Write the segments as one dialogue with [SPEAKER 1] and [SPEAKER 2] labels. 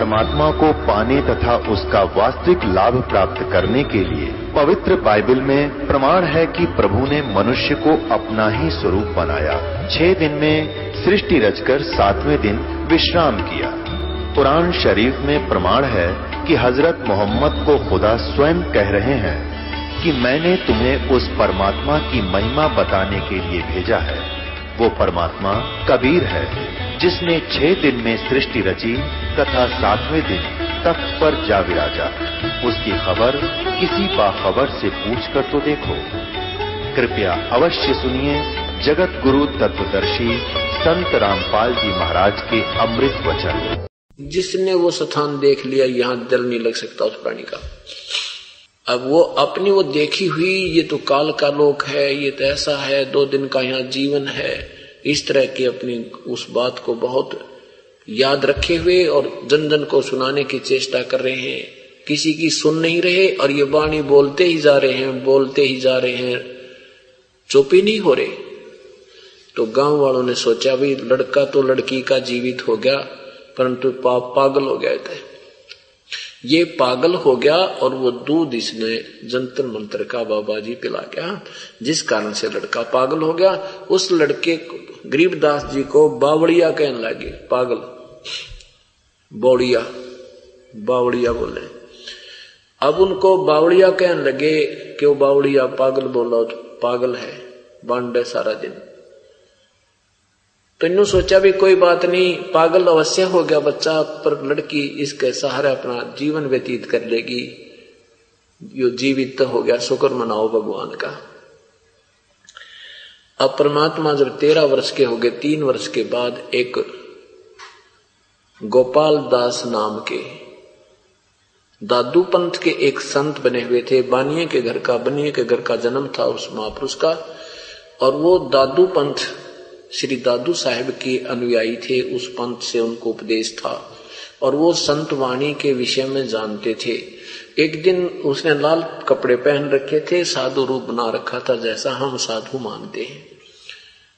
[SPEAKER 1] परमात्मा को पाने तथा उसका वास्तविक लाभ प्राप्त करने के लिए पवित्र बाइबल में प्रमाण है कि प्रभु ने मनुष्य को अपना ही स्वरूप बनाया। 6 दिन में सृष्टि रचकर 7वें दिन विश्राम किया। कुरान शरीफ में प्रमाण है कि हजरत मोहम्मद को खुदा स्वयं कह रहे हैं कि मैंने तुम्हें उस परमात्मा की महिमा बताने के लिए भेजा है। वो परमात्मा कबीर है जिसने 6 दिन में सृष्टि रची तथा 7वें दिन तख्त पर जा विराजा। उसकी खबर किसी बाखबर से पूछकर तो देखो। कृपया अवश्य सुनिए जगत गुरु तत्वदर्शी संत रामपाल जी महाराज के अमृत वचन।
[SPEAKER 2] जिसने वो स्थान देख लिया, यहां दिल नहीं लग सकता उस प्राणी का। अब वो अपनी वो देखी हुई, ये तो काल का लोक है, ये तो ऐसा है, 2 दिन का यहाँ जीवन है, इस तरह की अपनी उस बात को बहुत याद रखे हुए और जन जन को सुनाने की चेष्टा कर रहे हैं। किसी की सुन नहीं रहे और ये वाणी बोलते ही जा रहे हैं, बोलते ही जा रहे हैं, चुप ही नहीं हो रहे। तो गांव वालों ने सोचा भाई लड़का तो लड़की का जीवित हो गया, परंतु पागल हो गया था। ये पागल हो गया और वो दूध इसने जंतर मंत्र का बाबा जी पिला गया, जिस कारण से लड़का पागल हो गया। उस लड़के गरीबदास जी को बावड़िया कहने लगे। पागल, बौड़िया, बावड़िया बोले। अब उनको बावड़िया कहने लगे कि वो बावड़िया पागल बोला, तो पागल है, बांडे सारा दिन। तो इन्होंने सोचा भी कोई बात नहीं, पागल अवश्य हो गया बच्चा, पर लड़की इसके सहारे अपना जीवन व्यतीत कर लेगी, यो जीवित तो हो गया, शुक्र मनाओ भगवान का। अब परमात्मा जब 13 वर्ष के हो गए, 3 वर्ष के बाद एक गोपाल दास नाम के दादू पंथ के एक संत बने हुए थे। बनिए के घर का जन्म था उस महापुरुष का, और वो दादू पंथ श्री दादू साहेब के अनुयायी थे। उस पंथ से उनको उपदेश था और वो संत वाणी के विषय में जानते थे। एक दिन उसने लाल कपड़े पहन रखे थे, साधु रूप बना रखा था, जैसा हम साधु मानते हैं।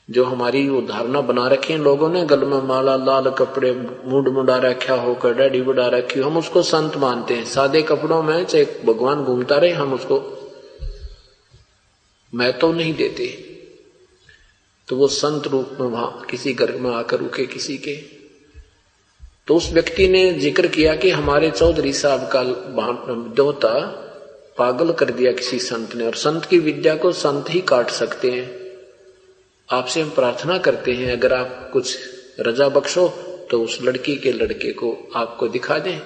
[SPEAKER 2] जो हमारी वो धारणा बना रखे हैं लोगों ने, गल में माला, लाल कपड़े, मुंड मुंडा रखा होकर, दाढ़ी बढ़ा रखी हो, हम उसको संत मानते हैं। सादे कपड़ों में चाहे भगवान घूमता रहे, हम उसको महत्व नहीं देते। तो वो संत रूप में वहां किसी घर में आकर रुके किसी के, तो उस व्यक्ति ने जिक्र किया कि हमारे चौधरी साहब का दोता पागल कर दिया किसी संत ने, और संत की विद्या को संत ही काट सकते हैं। आपसे हम प्रार्थना करते हैं अगर आप कुछ रजा बख्शो तो उस लड़की के लड़के को आपको दिखा दें।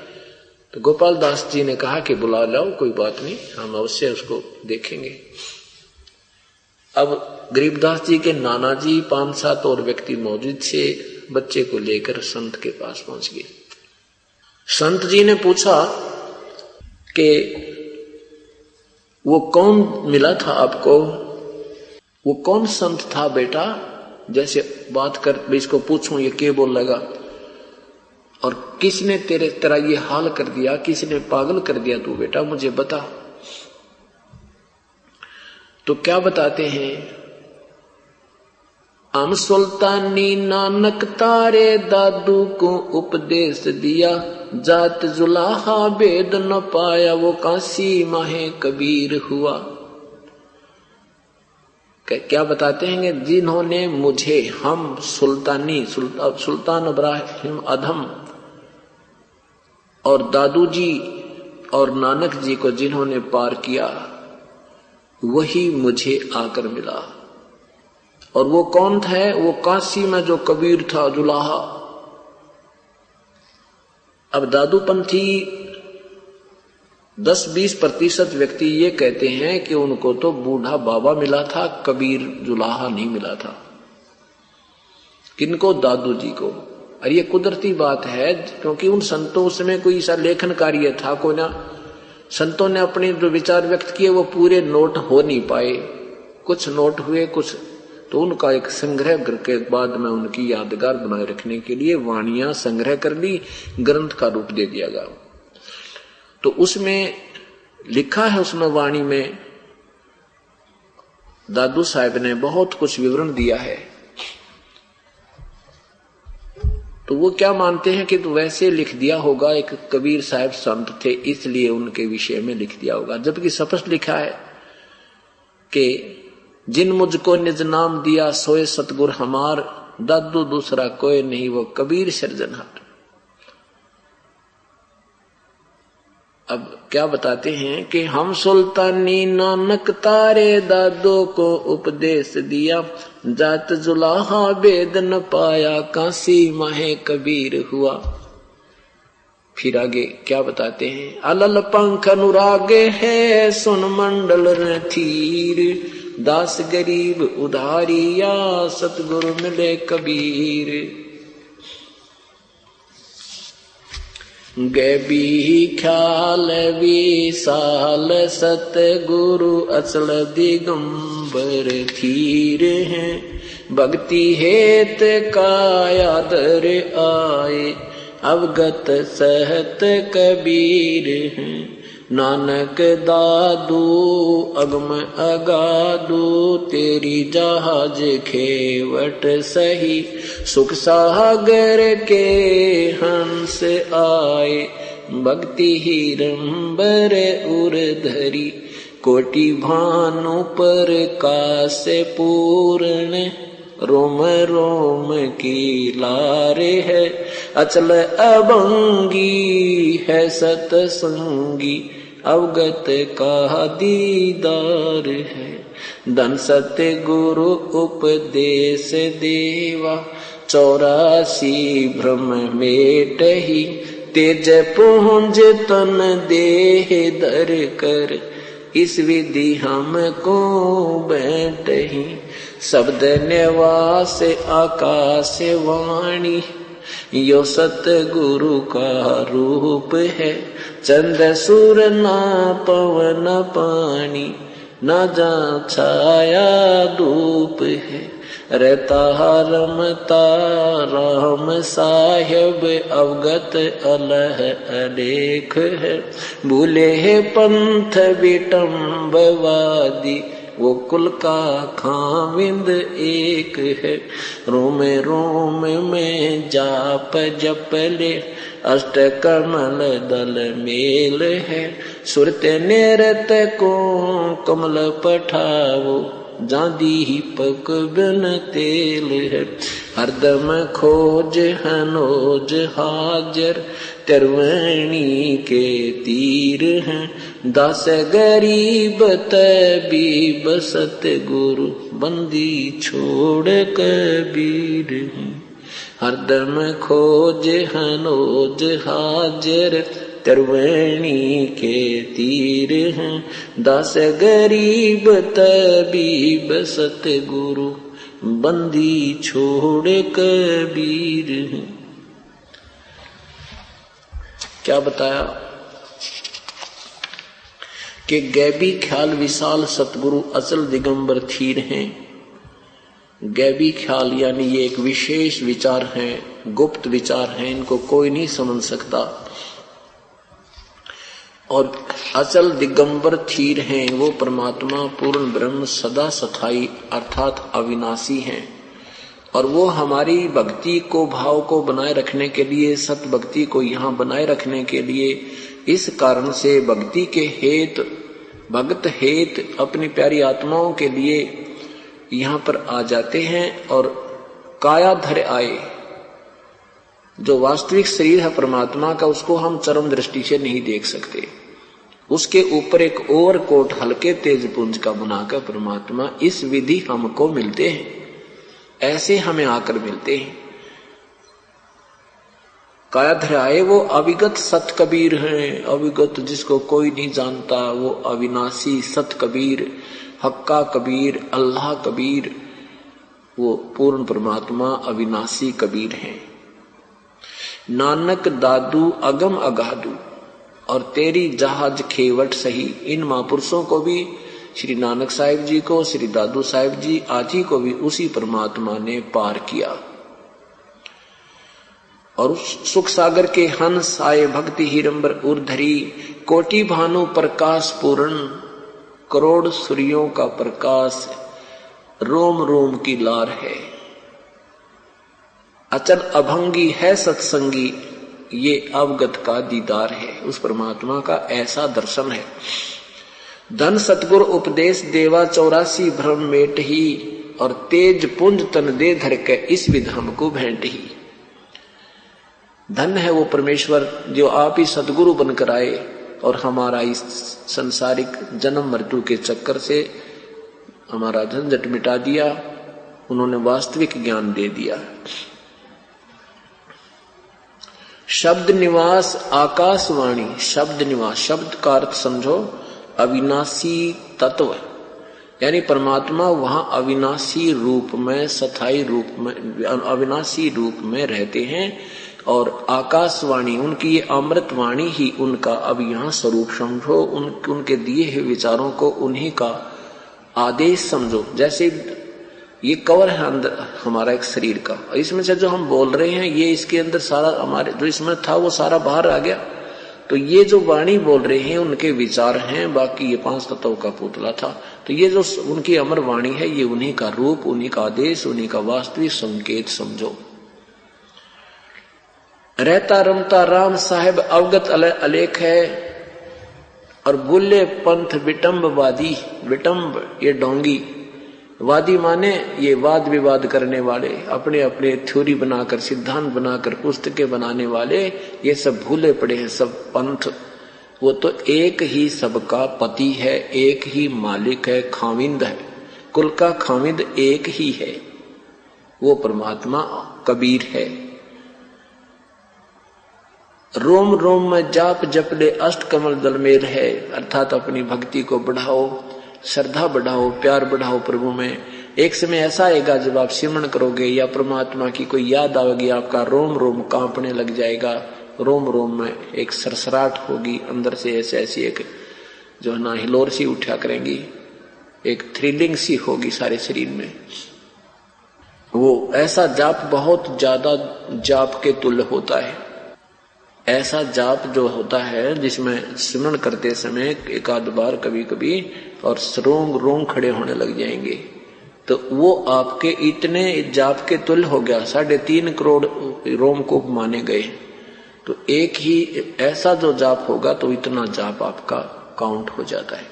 [SPEAKER 2] तो गोपाल दास जी ने कहा कि बुला लाओ, कोई बात नहीं, हम अवश्य उसको देखेंगे। अब गरीबदास जी के नाना जी 5-7 और व्यक्ति मौजूद से बच्चे को लेकर संत के पास पहुंच गए। संत जी ने पूछा कि वो कौन मिला था आपको, वो कौन संत था बेटा, जैसे बात कर इसको पूछूं ये क्या बोल लगा, और किसने तेरा ये हाल कर दिया, किसने पागल कर दिया तू बेटा, मुझे बता। तो क्या बताते हैं, हम सुल्तानी नानक तारे दादू को उपदेश दिया, जात जुलाहा भेद न पाया, वो काशी माहे कबीर हुआ। क्या बताते हैं, जिन्होंने मुझे, हम सुल्तान इब्राहिम अधम और दादू जी और नानक जी को जिन्होंने पार किया, वही मुझे आकर मिला। और वो कौन था, वो काशी में जो कबीर था, जुलाहा। अब दादूपंथी 10-20% व्यक्ति ये कहते हैं कि उनको तो बूढ़ा बाबा मिला था, कबीर जुलाहा नहीं मिला था। किनको, दादू जी को। और ये कुदरती बात है, क्योंकि उन संतों में कोई ऐसा लेखन कार्य था को ना, संतों ने अपने जो विचार व्यक्त किए वो पूरे नोट हो नहीं पाए, कुछ नोट हुए, कुछ तो उनका एक संग्रह के बाद में उनकी यादगार बनाए रखने के लिए वाणियां संग्रह कर ली, ग्रंथ का रूप दे दिया गया। तो उसमें लिखा है, उसमें वाणी में दादू साहब ने बहुत कुछ विवरण दिया है। तो वो क्या मानते हैं कि तो वैसे लिख दिया होगा, एक कबीर साहब संत थे इसलिए उनके विषय में लिख दिया होगा, जबकि स्पष्ट लिखा है कि जिन मुझको निज नाम दिया सोए सतगुर हमार, दादू दूसरा कोई नहीं वो कबीर सिरजनहार। अब क्या बताते हैं कि हम सुल्तानी नानक तारे दादो को उपदेश दिया, जात जुलाहा वेद न पाया काशी माहे कबीर हुआ। फिर आगे क्या बताते हैं, अलल पंख अनुरागे है सुन मंडल रथीर, दास गरीब उधारिया सतगुरु मिले कबीर। गैबी ख्याल विशाल सतगुरु अचल दिगंबर थीर हैं, भक्ति हेत कायादर आए अवगत सहत कबीर हैं। नानक दादू अगम अगादू तेरी जहाज खेवट सही, सुख सागर के हंस आए भक्ति हिरंबर उर्धरी, कोटि भानु पर कास पूर्ण, रोम रोम की लारे है अचल अभंगी है सतसंगी, अवगत का दीदार है। धन सत्य गुरु उपदेश देवा, 84 भ्रम मेटहि, तेज पुंज तन देह धर कर, इस विधि हमको बैठही। शब्द निवास आकाश वाणी, यो सतगुरु का रूप है, चंद सूर ना पवन पानी, ना जा छाया धूप है। रहता रमता राम साहेब अवगत अलह अलेख है, भूले है पंथ विटम्बवादी, वो कुल का खाविंद एक है। रोम रोम में जाप जप ले, अष्ट कमल दल मेल है, सुरत निरत को कमल पठावो, जादी पक बिन तेल है। हरदम खोज हनोज हाजर, तरवणी के तीर हैं, दास गरीब तबीब सतगुरु बंदी छोड़ कबीर हैं। हरदम खोज हनोज हाजर, तरवणी के तीर हैं, दास गरीब तबीब सतगुरु बंदी छोड़ कबीर हैं। क्या बताया कि गैबी ख्याल विशाल सतगुरु अचल दिगंबर थीर हैं। गैबी ख्याल यानी ये एक विशेष विचार हैं, गुप्त विचार हैं, इनको कोई नहीं समझ सकता। और अचल दिगंबर थीर हैं, वो परमात्मा पूर्ण ब्रह्म सदा सथाई अर्थात अविनाशी हैं। और वो हमारी भक्ति को भाव को बनाए रखने के लिए, सत भक्ति को यहाँ बनाए रखने के लिए, इस कारण से भक्ति के हेत भगत हेत अपनी प्यारी आत्माओं के लिए यहाँ पर आ जाते हैं। और कायाधर आए, जो वास्तविक शरीर है परमात्मा का, उसको हम चरम दृष्टि से नहीं देख सकते। उसके ऊपर एक ओवर कोट हल्के तेज पुंज का बनाकर परमात्मा इस विधि हमको मिलते हैं, ऐसे हमें आकर मिलते हैं। कायाधर आए वो अविगत सत कबीर हैं, अविगत जिसको कोई नहीं जानता, वो अविनाशी सत कबीर, हक्का कबीर, अल्लाह कबीर, वो पूर्ण परमात्मा अविनाशी कबीर हैं। नानक दादू अगम अगादू और तेरी जहाज खेवट सही, इन महापुरुषों को भी, श्री नानक साहिब जी को, श्री दादू साहिब जी आदि को भी उसी परमात्मा ने पार किया। और उस सुख सागर के हंस आए भक्ति हिरंबर उर्धरी, कोटि भानु प्रकाश पूर्ण, करोड़ सूर्यों का प्रकाश रोम रोम की लार है। अचल अभंगी है सत्संगी, ये अवगत का दीदार है। उस परमात्मा का ऐसा दर्शन है। धन सतगुर उपदेश देवा 84 भ्रम मेट ही, और तेज पुंज तन दे धर के इस विध हमको भेंट ही। धन है वो परमेश्वर जो आप ही सदगुरु बनकर आए और हमारा इस संसारिक जन्म मृत्यु के चक्कर से हमारा झंझट मिटा दिया। उन्होंने वास्तविक ज्ञान दे दिया। शब्द निवास आकाशवाणी, शब्द निवास, शब्द का अर्थ समझो अविनाशी तत्व, यानी परमात्मा वहां अविनाशी रूप में, स्थायी रूप में, अविनाशी रूप में रहते हैं। और आकाशवाणी उनकी ये अमृत वाणी ही उनका अब यहाँ स्वरूप समझो। उनके दिए हुए विचारों को उन्हीं का आदेश समझो। जैसे ये कवर है अंदर हमारा एक शरीर का, इसमें से जो हम बोल रहे हैं ये इसके अंदर सारा हमारे जो इसमें था वो सारा बाहर आ गया। तो ये जो वाणी बोल रहे हैं उनके विचार हैं, बाकी ये 5 तत्वों का पुतला था। तो ये जो उनकी अमर वाणी है ये उन्हीं का रूप, उन्हीं का आदेश, उन्हीं का वास्तविक संकेत समझो। रहता रमता राम साहेब अवगत अलेख है, और बुल्ले पंथ विटम्ब वादी, विटम्ब ये डोंगी, वादी माने ये वाद विवाद करने वाले, अपने अपने थ्योरी बनाकर, सिद्धांत बनाकर, पुस्तकें बनाने वाले, ये सब भूले पड़े हैं सब पंथ। वो तो एक ही सबका पति है, एक ही मालिक है, खाविंद है, कुल का खाविंद एक ही है, वो परमात्मा कबीर है। रोम रोम में जाप जप ले अष्ट कमल दलमेल है, अर्थात अपनी भक्ति को बढ़ाओ, श्रद्धा बढ़ाओ, प्यार बढ़ाओ प्रभु में। एक समय ऐसा आएगा जब आप सिमरण करोगे या परमात्मा की कोई याद आएगी, आपका रोम रोम कांपने लग जाएगा, रोम रोम में एक सरसराहट होगी, अंदर से ऐसी एक जो है ना हिलोर सी उठा करेंगी, एक थ्रिलिंग सी होगी सारे शरीर में। वो ऐसा जाप बहुत ज्यादा जाप के तुल्य होता है। ऐसा जाप जो होता है जिसमें सिमरण करते समय एक आध बार कभी कभी और रोंग खड़े होने लग जाएंगे, तो वो आपके इतने जाप के तुल्य हो गया। 3.5 करोड़ रोम को माने गए, तो एक ही ऐसा जो जाप होगा तो इतना जाप आपका काउंट हो जाता है।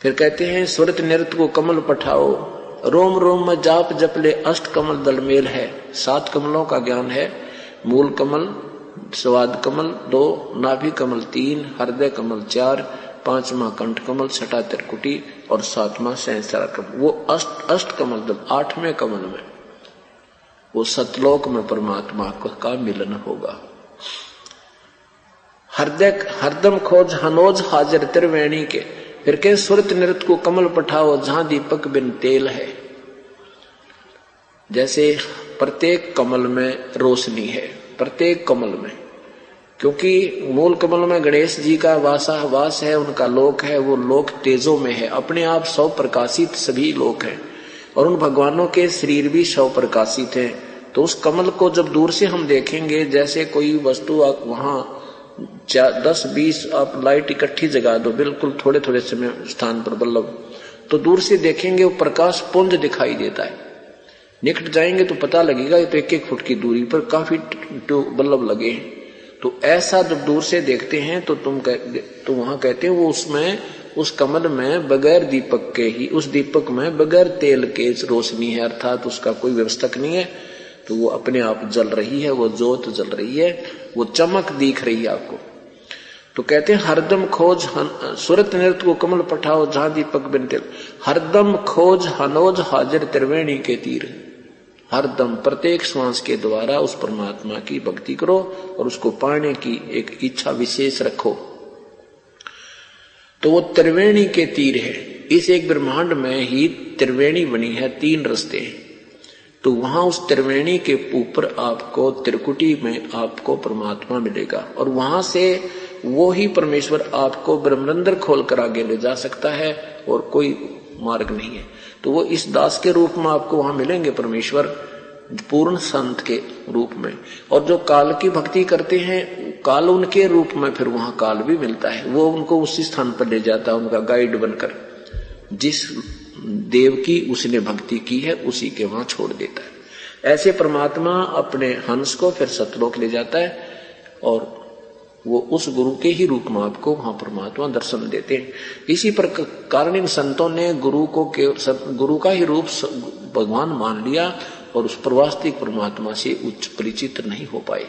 [SPEAKER 2] फिर कहते हैं सुरत नृत्य को कमल पठाओ, रोम रोम में जाप जप ले अष्ट कमल दलमेल है। 7 कमलों का ज्ञान है, मूल कमल, स्वाद कमल 2, नाभि कमल 3, हृदय कमल 4, 5वां कंठ कमल, 6वां त्रिकुटी और 7वां सहस्रार कमल। वो अष्ट कमल दल 8वें कमल में वो सतलोक में परमात्मा का मिलन होगा। हृदय हरदम खोज हनोज हाजिर त्रिवेणी के। फिर कह सुरत नृत्य को कमल पठाओ जहां दीपक बिन तेल है। जैसे प्रत्येक कमल में रोशनी है, प्रत्येक कमल में, क्योंकि मूल कमल में गणेश जी का वास है, उनका लोक है, वो लोक तेजों में है, अपने आप 100 प्रकाशित सभी लोक हैं, और उन भगवानों के शरीर भी 100 प्रकाशित हैं। तो उस कमल को जब दूर से हम देखेंगे, जैसे कोई वस्तु आप वहां 10-20 आप लाइट इकट्ठी जगा दो बिल्कुल थोड़े थोड़े समय स्थान पर बल्लभ, तो दूर से देखेंगे वो प्रकाश पुंज दिखाई देता है। निकट जाएंगे तो पता लगेगा ये तो 1-1 फुट की दूरी पर काफी बल्लभ लगे हैं। तो ऐसा जब दूर से देखते हैं तो तो वहां कहते हैं वो उसमें उस कमल में बगैर दीपक के ही, उस दीपक में बगैर तेल के रोशनी है, अर्थात उसका कोई व्यवस्थक नहीं है, तो वो अपने आप जल रही है, वो ज्योत जल रही है, वो चमक दिख रही है आपको। तो कहते हैं हरदम खोज सुरत नृत्य को कमल पठाओ जहां दीपक बिन तेल, हरदम खोज हनोज हाजिर त्रिवेणी के तीर। हरदम प्रत्येक श्वास के द्वारा उस परमात्मा की भक्ति करो और उसको पाने की एक इच्छा विशेष रखो। तो वो त्रिवेणी के तीर है। इस एक ब्रह्मांड में ही त्रिवेणी बनी है, 3 रास्ते हैं। तो वहां उस त्रिवेणी के ऊपर आपको त्रिकुटी में आपको परमात्मा मिलेगा, और वहां से वो ही परमेश्वर आपको ब्रह्मरंध्र खोलकर आगे ले जा सकता है, और कोई मार्ग नहीं है। तो वो इस दास के रूप में आपको वहां मिलेंगे परमेश्वर, पूर्ण संत के रूप में। और जो काल की भक्ति करते हैं, काल उनके रूप में फिर वहां काल भी मिलता है, वो उनको उसी स्थान पर ले जाता है, उनका गाइड बनकर। जिस देव की उसने भक्ति की है उसी के वहां छोड़ देता है। ऐसे परमात्मा अपने हंस को फिर सतलोक ले जाता है और वो उस गुरु के ही रूप में आपको वहां परमात्मा दर्शन देते हैं। इसी कारण इन संतों ने गुरु का ही रूप भगवान मान लिया और उस वास्तविक परमात्मा से उच्च परिचित नहीं हो पाए।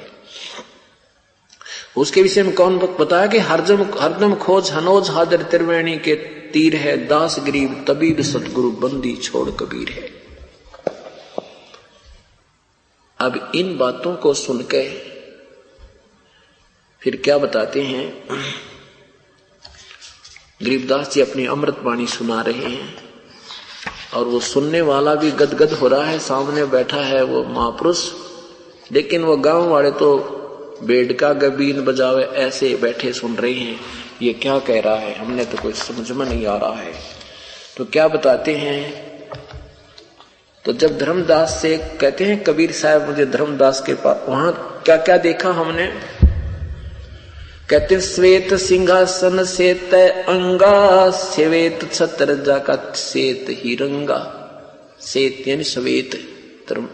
[SPEAKER 2] उसके विषय में कौन बताया कि हरदम खोज हनोज हादर त्रिवेणी के तीर है, दास गरीब तबीब सतगुरु बंदी छोड़ कबीर है। अब इन बातों को सुनकर फिर क्या बताते हैं, गरीबदास जी अपनी अमृत वाणी सुना रहे हैं और वो सुनने वाला भी गदगद हो रहा है। सामने बैठा है वो महापुरुष, लेकिन वो गांव वाले तो बेडका गबीन बजावे ऐसे बैठे सुन रहे हैं, ये क्या कह रहा है, हमने तो कुछ समझ में नहीं आ रहा है। तो क्या बताते हैं, तो जब धर्मदास से कहते हैं कबीर साहब मुझे धर्मदास के पास, वहां क्या क्या देखा हमने, कहते श्वेत सिंहासन सेत अंगा, श्वेत छत्र जाका सेत ही रंगा। सेत यानी श्वेत,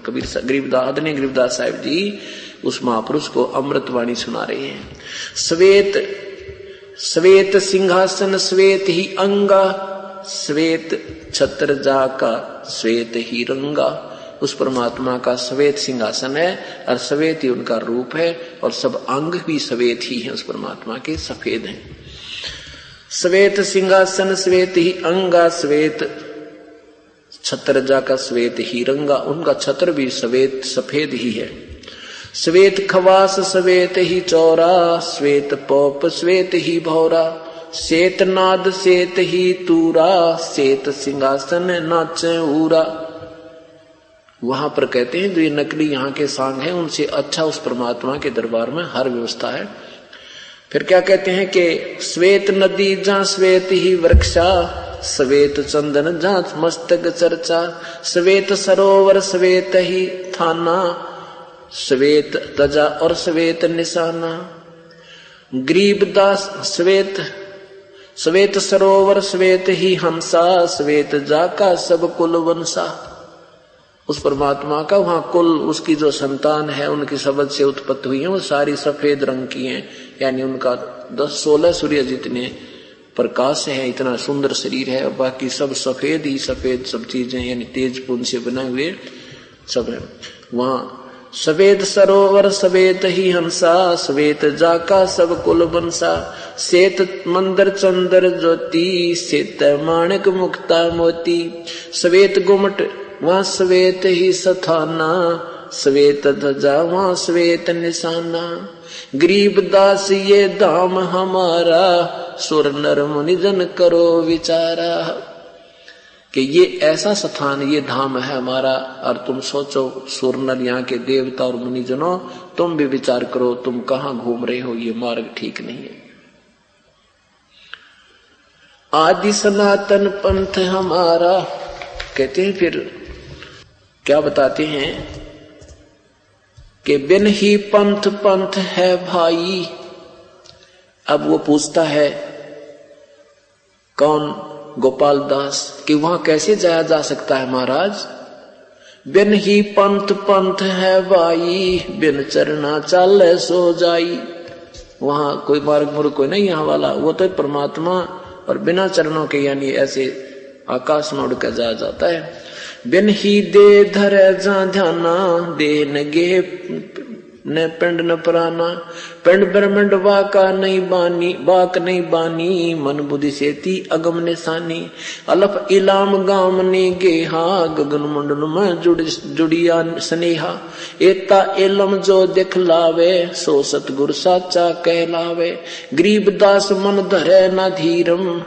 [SPEAKER 2] कबीर गरीबदास साहिब जी उस महापुरुष को अमृतवाणी सुना रहे हैं। श्वेत सिंहासन श्वेत ही अंगा, श्वेत छत्र जाका श्वेत ही रंगा। उस परमात्मा का श्वेत सिंहासन है और श्वेत ही उनका रूप है और सब अंग भी श्वेत ही है, उस परमात्मा के सफेद हैं। श्वेत सिंहासन श्वेत ही अंगा, श्वेत छत्र जाका श्वेत ही रंगा। उनका छत्र भी श्वेत सफेद ही है। श्वेत खवास श्वेत ही चौरा, श्वेत पोप श्वेत ही भौरा। श्वेत नाद श्वेत ही तूरा, श्वेत सिंहासन नाचे ऊरा। वहां पर कहते हैं जो ये नकली यहाँ के सांग हैं उनसे अच्छा उस परमात्मा के दरबार में हर व्यवस्था है। फिर क्या कहते हैं कि श्वेत नदी जहाँ श्वेत ही वृक्षा, श्वेत चंदन जहाँ मस्तक चर्चा। श्वेत सरोवर श्वेत ही थाना, श्वेत तजा और श्वेत निशाना। गरीबदास श्वेत सरोवर श्वेत ही हंसा, श्वेत जाका सब कुल वंशा। उस परमात्मा का वहां कुल, उसकी जो संतान है उनकी शब्द से उत्पत्ति हुई है वो सारी सफेद रंग की हैं, यानी उनका 10-16 सूर्य जितने प्रकाश है, इतना सुंदर शरीर है और बाकी सब सफेद ही सफेद सब चीजें यानी तेज पुंज से बने हुए सब है। वहां श्वेत सरोवर श्वेत ही हंसा, श्वेत जाका सब कुल बंसा। श्वेत मंदिर चंद्र ज्योति, श्वेत माणिक मुक्ता मोती। श्वेत गुमट वहां श्वेत ही सथाना, श्वेत ध्वजा वहां श्वेत निशाना। गरीबदास ये धाम हमारा, सुर नर मुनि जन करो विचारा। कि ये ऐसा स्थान ये धाम है हमारा और तुम सोचो सुर नर यहाँ के देवता और मुनिजनों तुम भी विचार करो तुम कहाँ घूम रहे हो, ये मार्ग ठीक नहीं है। आदि सनातन पंथ हमारा, कहते हैं फिर क्या बताते हैं कि बिन ही पंथ पंथ है भाई। अब वो पूछता है कौन, गोपाल दास, कि वहां कैसे जाया जा सकता है महाराज। बिन ही पंथ पंथ है भाई, बिन चरना चाल सो जाई। वहां कोई मार्ग मुर्ग कोई नहीं यहाँ वाला, वो तो परमात्मा और बिना चरणों के यानी ऐसे आकाश में उड़कर जाया जाता है। बिन ही दे धरे जा ध्याना, दे न गे न पिंड न पुराना। पिंड ब्रह्मंड वाका नहीं बानी, बाक नहीं बानी, मन बुद्धि सेती अगम निशानी। अलफ इलाम गाम ने गेहा, गगन मंडल में जुड़िया स्नेहा। एता इलम जो दिखलावे, सो सतगुर साचा कहलावे। गरीबदास मन धरे न धीरम,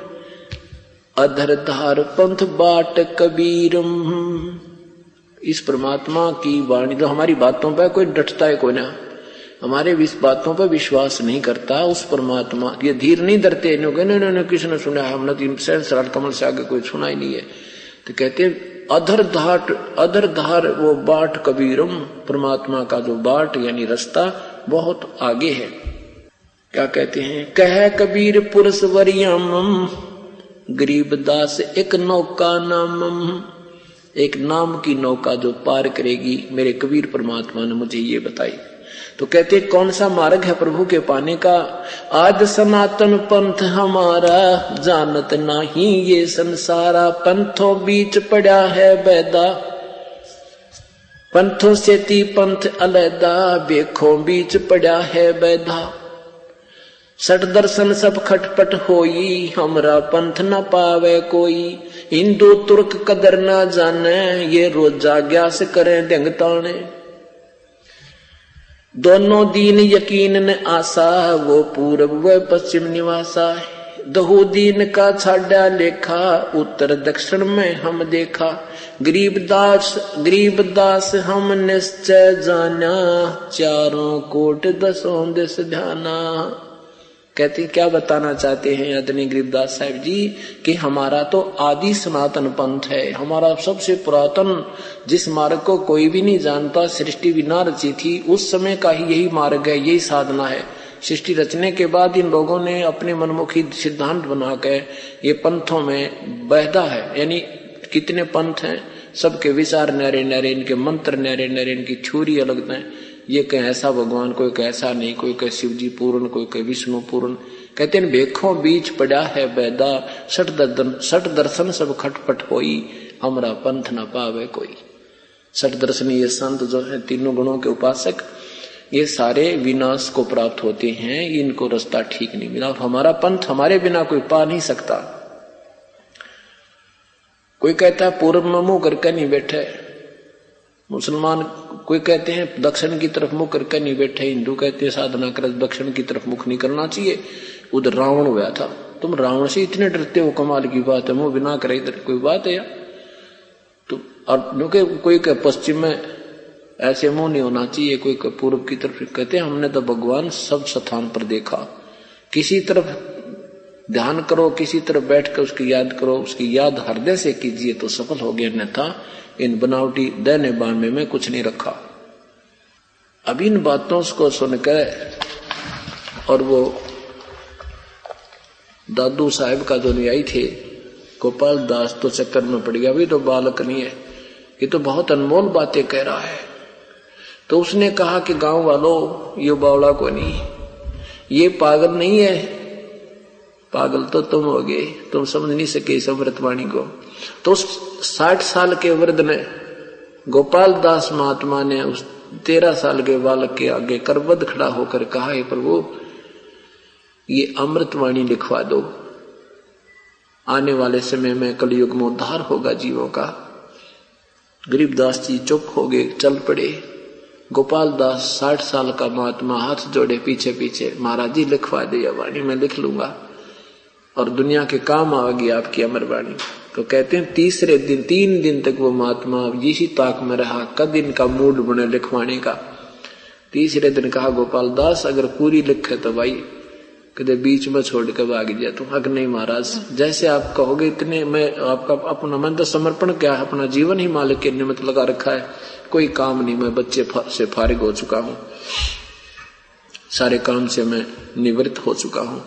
[SPEAKER 2] अधर धार पंथ बाट कबीरम। इस परमात्मा की वाणी जो हमारी बातों पर कोई डटता है कोई ना, हमारे इस बातों पर विश्वास नहीं करता, उस परमात्मा ये धीर नहीं धरते, नहीं किसने सुना है, हमने तीन सहस्रार कमल से आगे कोई सुना ही नहीं है। तो कहते अधर धार वो बाट कबीरम, परमात्मा का जो बाट यानी रास्ता बहुत आगे है। क्या कहते हैं, कह कबीर पुरुष वरियम, गरीबदास एक नौका नामम। एक नाम की नौका जो पार करेगी, मेरे कबीर परमात्मा ने मुझे ये बताई। तो कहते कौन सा मार्ग है प्रभु के पाने का? आज सनातन पंथ हमारा, जानत नहीं ये संसारा, पंथों बीच पड़ा है बैदा, पंथों से ती पंथ अलैदा, बेखों बीच पड़ा है बैदा। सठ दर्शन सब खटपट होई, हमरा पंथ न पावे कोई, हिंदू तुर्क कदर न जाने, ये रोजा ग्यास करें ढंगताने। दोनों दीन यकीन न आशा, वो पूर्व व पश्चिम निवासा, दहु दीन का छाड़ा लेखा, उत्तर दक्षिण में हम देखा, गरीब दास हम निश्चय जाना, चारों कोट दसों दिस ध्याना। कहते क्या बताना चाहते हैं आदरणीय गरीबदास साहब जी कि हमारा तो आदि सनातन पंथ है, हमारा सबसे पुरातन, जिस मार्ग को कोई भी नहीं जानता, सृष्टि भी ना रची थी उस समय का ही यही मार्ग है, यही साधना है। सृष्टि रचने के बाद इन लोगों ने अपने मनमुखी सिद्धांत बनाकर ये पंथों में बहदा है, यानी कितने पंथ हैं, सबके विचार न्यारे न्यारे, इनके मंत्र न्यारे न्यारे, इनकी छुरी अलग है। ये कहे ऐसा भगवान, कोई कहे ऐसा नहीं, कोई कहे शिव जी पूर्ण, कोई कहे विष्णु पूर्ण। कहते हैं बेखों बीच पड़ा है बैदा, सठ दर्शन सब खटपट होई, हमरा पंथ न पावे कोई। सठ दर्शन ये संत जो है तीनों गुणों के उपासक, ये सारे विनाश को प्राप्त होते हैं, इनको रास्ता ठीक नहीं मिला। हमारा पंथ हमारे बिना कोई पा नहीं सकता। कोई कहता है पूर्व में मुंह करके नहीं बैठे मुसलमान, कोई कहते हैं दक्षिण की तरफ मुंह करके नहीं बैठे, हिंदू कहते हैं साधना कर दक्षिण की तरफ मुख नहीं करना चाहिए। उधर रावण हुआ था, तुम रावण से इतने डरते हो, कमाल की बात है, मुंह बिना करे इधर कोई बात है यार। तो और कोई कहे पश्चिम में ऐसे मुंह नहीं होना चाहिए, कोई कहे पूर्व की तरफ। कहते हैं हमने तो भगवान सब स्थान पर देखा, किसी तरफ ध्यान करो, किसी तरफ बैठ कर उसकी याद करो, उसकी याद हृदय से कीजिए तो सफल हो गया, अन्यथा इन बनावटी दहने बामे में कुछ नहीं रखा। अब इन बातों को सुनकर और वो दादू साहब का जो न्यायी थे गोपाल दास तो चक्कर में पड़ गया, अभी तो बालक नहीं है, ये तो बहुत अनमोल बातें कह रहा है। तो उसने कहा कि गांव वालों, ये बावला को नहीं, ये पागल नहीं है, पागल तो तुम हो गए, तुम समझ नहीं सके इस अमृतवाणी को। तो 60 साल के वृद्ध ने, गोपाल दास महात्मा ने उस 13 साल के बालक के आगे करबद्ध खड़ा होकर कहा, हे प्रभु ये अमृतवाणी लिखवा दो, आने वाले समय में कलयुग में उद्धार होगा जीवों का। गरीबदास जी चुप हो गए, चल पड़े। गोपाल दास 60 साल का महात्मा हाथ जोड़े पीछे पीछे, महाराज जी लिखवा दे वाणी, मैं लिख लूंगा और दुनिया के काम आएगी आपकी अमरवाणी। तो कहते हैं तीसरे दिन 3 दिन तक वो महात्मा इसी ताक में रहा, कद इनका मूड बने लिखवाने का। तीसरे दिन कहा गोपाल दास अगर पूरी लिखे तो भाई, कदे बीच में छोड़ कर भाग जाए तो। हक नहीं महाराज, जैसे आप कहोगे इतने, मैं आपका अपना मन तो समर्पण क्या है, अपना जीवन ही मालिक के निमित्त लगा रखा है, कोई काम नहीं, मैं बच्चे से फारिग हो चुका हूं, सारे काम से मैं निवृत्त हो चुका हूं।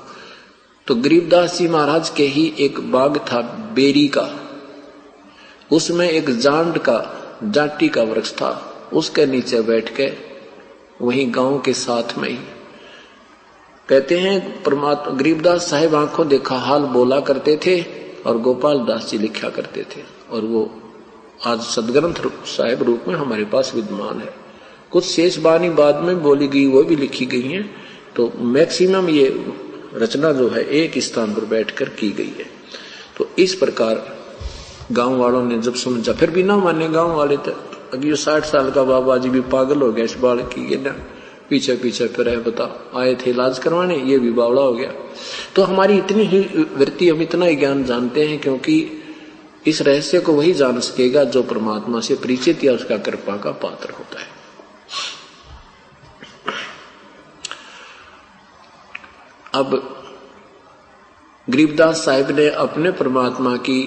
[SPEAKER 2] तो गरीबदास जी महाराज के ही एक बाग था बेरी का, उसमें एक जाटी का वृक्ष था, उसके नीचे बैठ के वहीं गांव के साथ में ही कहते हैं परमात्मा गरीबदास साहेब आंखों देखा हाल बोला करते थे और गोपाल दास जी लिखा करते थे, और वो आज सदग्रंथ साहिब रूप में हमारे पास विद्यमान है। कुछ शेष वाणी बाद में बोली गई, वो भी लिखी गई हैं। तो मैक्सिमम ये रचना जो है एक स्थान पर बैठकर की गई है। तो इस प्रकार गांव वालों ने जब समझा, फिर भी ना माने गांव वाले, तो अभी 60 साल का बाबा जी भी पागल हो गया इस बालक की, ना पीछे पीछे फिर है, बता आए थे इलाज करवाने, ये भी बावड़ा हो गया। तो हमारी इतनी ही वृत्ति, हम इतना ही ज्ञान जानते हैं, क्योंकि इस रहस्य को वही जान सकेगा जो परमात्मा से परिचित या उसका कृपा का पात्र होता है। अब गरीबदास साहिब ने अपने परमात्मा की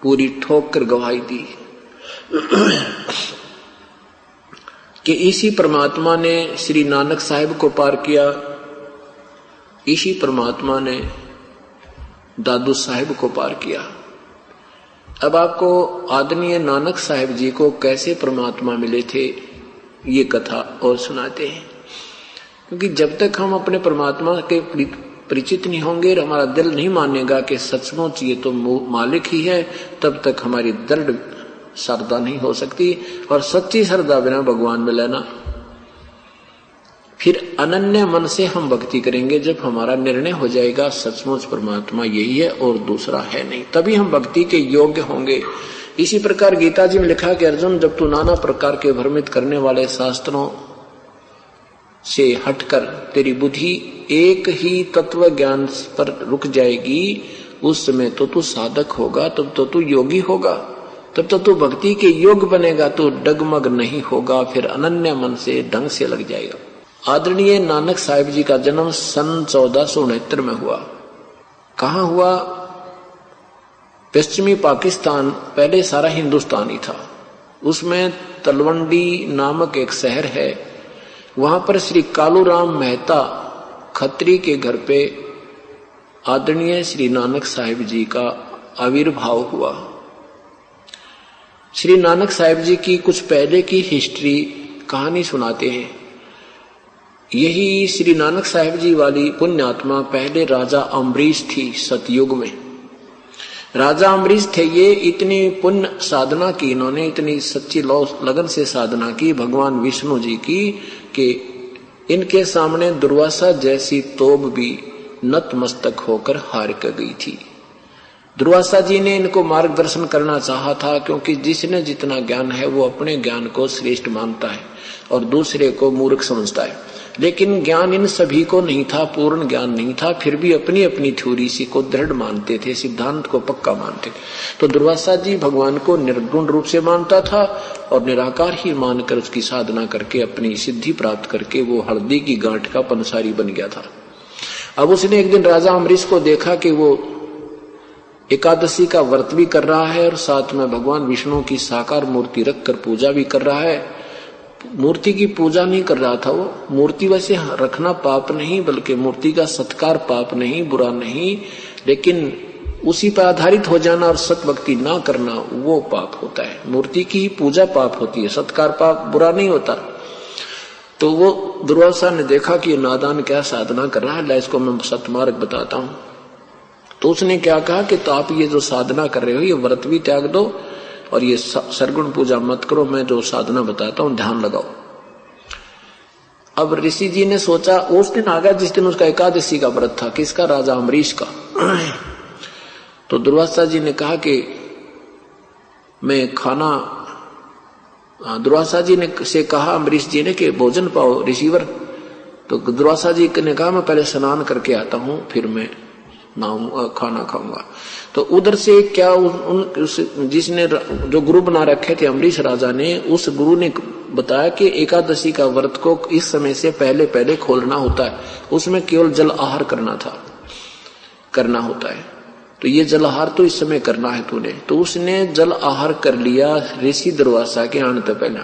[SPEAKER 2] पूरी ठोक कर गवाही दी कि इसी परमात्मा ने श्री नानक साहिब को पार किया, इसी परमात्मा ने दादू साहिब को पार किया। अब आपको आदरणीय नानक साहिब जी को कैसे परमात्मा मिले थे ये कथा और सुनाते हैं, क्योंकि जब तक हम अपने परमात्मा के परिचित नहीं होंगे और हमारा दिल नहीं मानेगा कि सचमुच ये तो मालिक ही है, तब तक हमारी दृढ़ श्रद्धा नहीं हो सकती। और सच्ची श्रद्धा बिना भगवान में लेना, फिर अनन्य मन से हम भक्ति करेंगे। जब हमारा निर्णय हो जाएगा सचमुच परमात्मा यही है और दूसरा है नहीं, तभी हम भक्ति के योग्य होंगे। इसी प्रकार गीता जी में लिखा कि अर्जुन, जब तू नाना प्रकार के भ्रमित करने वाले शास्त्रों से हटकर तेरी बुद्धि एक ही तत्व ज्ञान पर रुक जाएगी, उस समय तो तू साधक होगा, तब तो तू योगी होगा, तब तो तू भक्ति के योग्य बनेगा, तू डगमग नहीं होगा, फिर अनन्य मन से ढंग से लग जाएगा। आदरणीय नानक साहिब जी का जन्म सन 1469 में हुआ। कहाँ हुआ? पश्चिमी पाकिस्तान, पहले सारा हिंदुस्तान ही था। उसमें तलवंडी नामक एक शहर है, वहां पर श्री कालूराम मेहता खत्री के घर पे आदरणीय श्री नानक साहिब जी का आविर्भाव हुआ। श्री नानक साहिब जी की कुछ पहले की हिस्ट्री कहानी सुनाते हैं। यही श्री नानक साहिब जी वाली पुण्यात्मा पहले राजा अम्बरीश थी। सतयुग में राजा अम्बरीश थे, ये इतनी पुण्य साधना की, इन्होंने इतनी सच्ची लगन से साधना की भगवान विष्णु जी की कि इनके सामने दुर्वासा जैसी तोब भी नतमस्तक होकर हार कर गई थी। दुर्वासा जी ने इनको मार्गदर्शन करना चाहा था, क्योंकि जिसने जितना ज्ञान है वो अपने ज्ञान को श्रेष्ठ मानता है और दूसरे को मूर्ख समझता है। लेकिन ज्ञान इन सभी को नहीं था, पूर्ण ज्ञान नहीं था, फिर भी अपनी अपनी थ्योरी सी को दृढ़ मानते थे, सिद्धांत को पक्का मानते थे। तो दुर्वासा जी भगवान को निर्गुण रूप से मानता था और निराकार ही मानकर उसकी साधना करके अपनी सिद्धि प्राप्त करके वो हल्दी की गांठ का पंसारी बन गया था। अब उसने एक दिन राजा अम्बरीश को देखा कि वो एकादशी का व्रत भी कर रहा है और साथ में भगवान विष्णु की साकार मूर्ति रखकर पूजा भी कर रहा है। मूर्ति की पूजा नहीं कर रहा था वो, मूर्ति वैसे रखना पाप नहीं, बल्कि मूर्ति का सत्कार पाप नहीं, बुरा नहीं, लेकिन उसी पर आधारित हो जाना और सत भक्ति ना करना वो पाप होता है। मूर्ति की ही पूजा पाप होती है, सत्कार पाप बुरा नहीं होता। तो वो दुर्वासा ने देखा कि ये नादान क्या साधना कर रहा है, इसको मैं सतमार्ग बताता हूँ। तो उसने क्या कहा कि तो आप ये जो साधना कर रहे हो ये व्रत भी त्याग दो और ये सरगुण पूजा मत करो, मैं जो साधना बताता हूं ध्यान लगाओ। अब ऋषि जी ने सोचा, उस दिन आ गया जिस दिन उसका एकादशी का व्रत था। किसका? राजा अम्बरीश का। तो दुर्वासा जी ने कहा कि मैं खाना, दुर्वासा जी ने से कहा अम्बरीश जी ने कि भोजन पाओ ऋषिवर। तो दुर्वासा जी ने कहा मैं पहले स्नान करके आता हूं, फिर मैं खाना खाऊंगा। तो उधर से क्या जिसने जो गुरु बना रखे थे अम्बरीश राजा ने, उस गुरु ने बताया कि एकादशी का व्रत को इस समय से पहले पहले खोलना होता है, उसमें केवल जल आहार करना होता है। तो ये जल आहार तो इस समय करना है तूने। तो उसने जल आहार कर लिया ऋषि दुर्वासा के आने से पहले।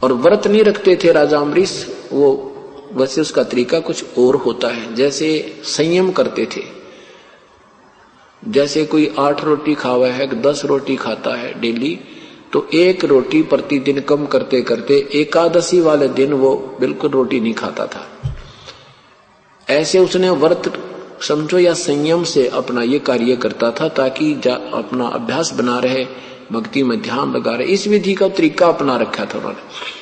[SPEAKER 2] और व्रत नहीं रखते थे राजा अम्बरीश, वो वैसे उसका तरीका कुछ और होता है, जैसे संयम करते थे। जैसे कोई 8 रोटी खावा है, 10 रोटी खाता है डेली, तो 1 रोटी प्रतिदिन कम करते करते एकादशी वाले दिन वो बिल्कुल रोटी नहीं खाता था। ऐसे उसने व्रत समझो या संयम से अपना ये कार्य करता था, ताकि अपना अभ्यास बना रहे, भक्ति में ध्यान लगा रहे। इस विधि का तरीका अपना रखा था उन्होंने।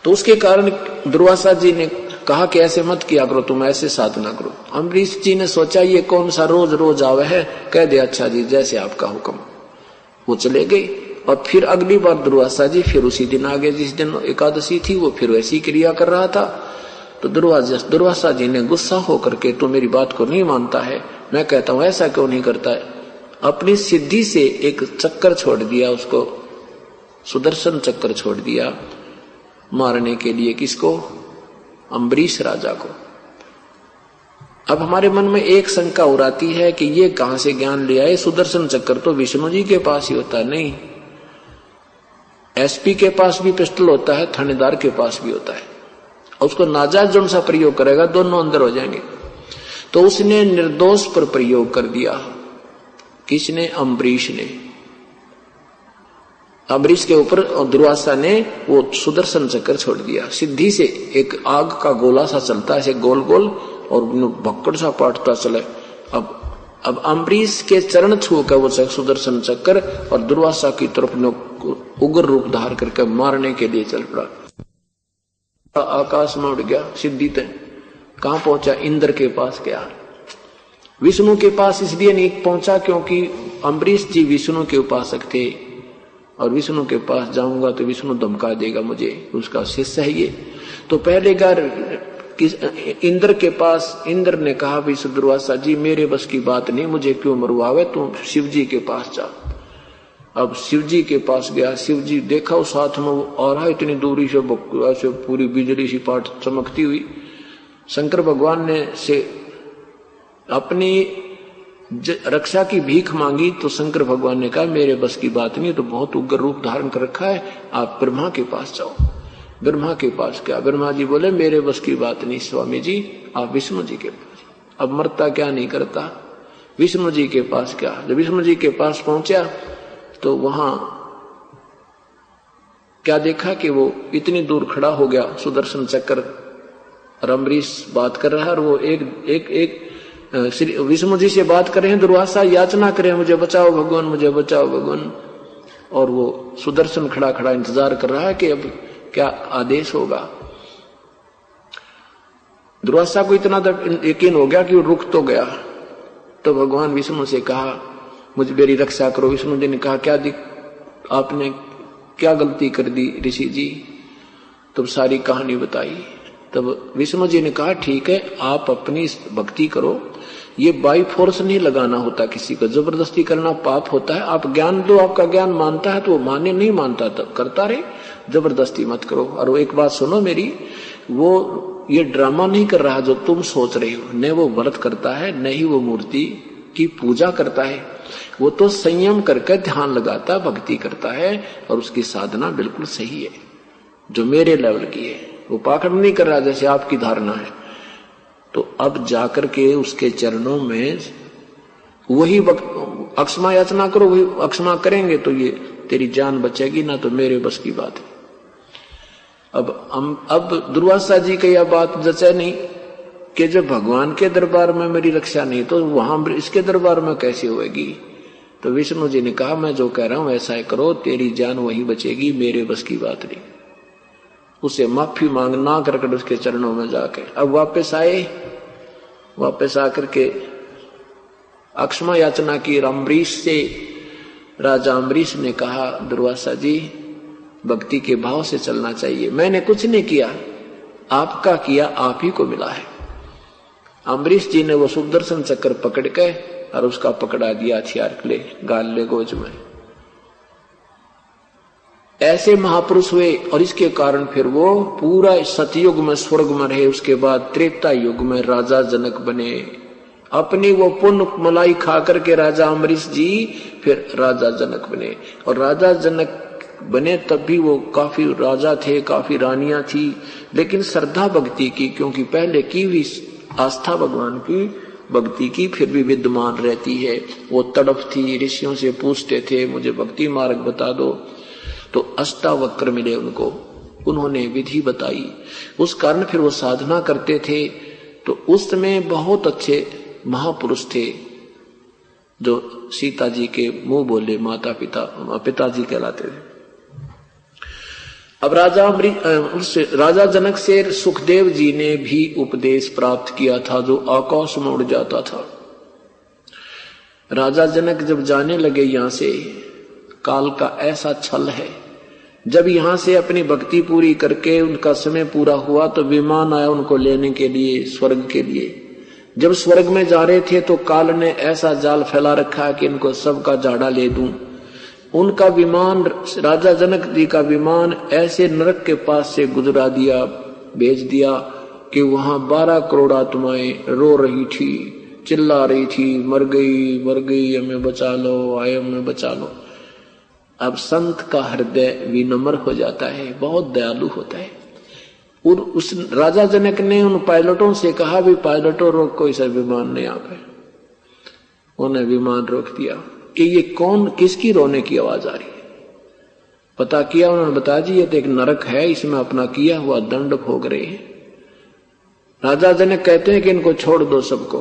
[SPEAKER 2] तो उसके कारण दुर्वासा जी ने कहा कि ऐसे मत किया करो, तुम ऐसे साधना करो। अम्बरीश जी ने सोचा ये कौन सा रोज रोज आवे है, कह दे अच्छा जी जैसे आपका हुक्म। वो चले गए और फिर अगली बार दुर्वासा जी फिर उसी दिन आ गए जिस दिन एकादशी थी, वो फिर वैसी क्रिया कर रहा था। तो दुर्वासा जी ने गुस्सा होकर के तू मेरी बात को नहीं मानता है, मैं कहता हूं ऐसा क्यों नहीं करता है। अपनी सिद्धि से एक चक्कर छोड़ दिया, उसको सुदर्शन चक्कर छोड़ दिया मारने के लिए। किसको? अम्बरीश राजा को। अब हमारे मन में एक शंका और आती है कि ये कहां से ज्ञान ले आए, सुदर्शन चक्कर तो विष्णु जी के पास ही होता है। नहीं, एसपी के पास भी पिस्टल होता है, थानेदार के पास भी होता है, और उसको नाजायज जोन सा प्रयोग करेगा दोनों अंदर हो जाएंगे। तो उसने निर्दोष पर प्रयोग कर दिया किसने? अम्बरीश ने। अम्बरीश के ऊपर दुर्वासा ने वो सुदर्शन चक्र छोड़ दिया। सिद्धि से एक आग का गोला सा चलता है ऐसे गोल गोल और भक्कड़ सा पाटता चले। अब अम्बरीश के चरण छू कर वो सुदर्शन चक्र और दुर्वासा की तरफ उग्र रूप धार करके मारने के लिए चल पड़ा। आकाश में उड़ गया। सिद्धि तय कहां पहुंचा? इंद्र के पास गया। विष्णु के पास इसलिए नहीं पहुंचा क्योंकि अम्बरीश जी विष्णु के उपासक थे और विष्णु के पास जाऊंगा तो विष्णु धमका देगा मुझे, उसका शिष्य है ये। तो पहले इंद्र के पास। इंद्र ने कहा भी दुर्वासा जी मेरे बस की बात नहीं, मुझे क्यों मरवावे, तुम शिव जी के पास जा। अब शिव जी के पास गया। शिव जी देखा उस हाथ में वो आ रहा इतनी दूरी से पूरी बिजली सी पाट चमकती हुई। शंकर भगवान ने से अपनी रक्षा की भीख मांगी तो शंकर भगवान ने कहा मेरे बस की बात नहीं, तो बहुत उग्र रूप धारण कर रखा है, आप ब्रह्मा के पास जाओ। ब्रह्मा के पास क्या? ब्रह्मा जी बोले मेरे बस की बात नहीं स्वामी जी, आप विष्णु जी के पास। अब मरता क्या नहीं करता, विष्णु जी के पास क्या। जब विष्णु जी के पास पहुंचा तो वहां क्या देखा कि वो इतनी दूर खड़ा हो गया सुदर्शन चक्र। अम्बरीश बात कर रहा है और वो एक विष्णु जी से बात कर रहे हैं। दुर्वासा याचना करे मुझे बचाओ भगवान, मुझे बचाओ भगवान। और वो सुदर्शन खड़ा खड़ा इंतजार कर रहा है कि अब क्या आदेश होगा। दुर्वासा को इतना यकीन हो गया कि वो रुक तो गया। तो भगवान विष्णु से कहा मुझे मेरी रक्षा करो। विष्णु जी ने कहा क्या आपने क्या गलती कर दी ऋषि जी? तब सारी कहानी बताई। तब विष्णु जी ने कहा ठीक है आप अपनी भक्ति करो, ये बाई फोर्स नहीं लगाना होता, किसी को जबरदस्ती करना पाप होता है। आप ज्ञान दो, आपका ज्ञान मानता है तो वो माने, नहीं मानता तब करता रहे, जबरदस्ती मत करो। और वो एक बात सुनो मेरी, वो ये ड्रामा नहीं कर रहा जो तुम सोच रहे हो, न वो व्रत करता है न ही वो मूर्ति की पूजा करता है। वो तो संयम करके ध्यान लगाता, भक्ति करता है और उसकी साधना बिल्कुल सही है जो मेरे लेवल की है। वो पाखंड नहीं कर रहा जैसे आपकी धारणा है। तो अब जाकर के उसके चरणों में वही अक्षमा याचना करो, वही अक्षमा करेंगे तो ये तेरी जान बचेगी, ना तो मेरे बस की बात है। अब दुर्वासा जी की यह बात जचे नहीं कि जब भगवान के दरबार में मेरी रक्षा नहीं तो वहां इसके दरबार में कैसे होगी। तो विष्णु जी ने कहा मैं जो कह रहा हूं ऐसा करो, तेरी जान वही बचेगी, मेरे बस की बात नहीं। उसे माफी मांगना करके उसके चरणों में जाके अब वापस आकर के अक्षमा याचना की अम्बरीश से। राजा अम्बरीश ने कहा दुर्वासा जी भक्ति के भाव से चलना चाहिए, मैंने कुछ नहीं किया, आपका किया आप ही को मिला है। अम्बरीश जी ने वो सुदर्शन चक्र पकड़ के और उसका पकड़ा दिया हथियार ले गाल गोज में। ऐसे महापुरुष हुए और इसके कारण फिर वो पूरा सतयुग में स्वर्ग में रहे। उसके बाद त्रेता युग में राजा जनक बने। अपनी वो पुण्य मलाई खा करके राजा अम्बरीश जी फिर राजा जनक बने। और राजा जनक बने तब भी वो काफी राजा थे, काफी रानियां थी, लेकिन श्रद्धा भक्ति की, क्योंकि पहले की हुई आस्था भगवान की भक्ति की फिर भी विद्यमान रहती है। वो तड़प थी, ऋषियों से पूछते थे मुझे भक्ति मार्ग बता दो, तो अष्टावक्र मिले उनको, उन्होंने विधि बताई, उस कारण फिर वो साधना करते थे। तो उस समय बहुत अच्छे महापुरुष थे जो सीता जी के मुंह बोले माता पिताजी कहलाते थे। अब राजा जनक से सुखदेव जी ने भी उपदेश प्राप्त किया था जो आकाश में उड़ जाता था। राजा जनक जब जाने लगे यहां से, काल का ऐसा छल है, जब यहां से अपनी भक्ति पूरी करके उनका समय पूरा हुआ तो विमान आया उनको लेने के लिए स्वर्ग के लिए। जब स्वर्ग में जा रहे थे तो काल ने ऐसा जाल फैला रखा है कि इनको सबका झाड़ा ले दूं। उनका विमान, राजा जनक जी का विमान ऐसे नरक के पास से गुजरा दिया, भेज दिया कि वहां 12 करोड़ आत्माएं रो रही थी, चिल्ला रही थी, मर गई हमें बचा लो, आए हमें बचा लो। अब संत का हृदय विनम्र हो जाता है, बहुत दयालु होता है। और उस राजा जनक ने उन पायलटों से कहा भी पायलटों रोक, कोई सा विमान नहीं आ पाए। उन्हें विमान रोक दिया। कि ये कौन, किसकी रोने की आवाज आ रही है। पता किया, उन्होंने बताया जी ये तो एक नरक है, इसमें अपना किया हुआ दंड भोग रहे हैं। राजा जनक कहते हैं कि इनको छोड़ दो सबको।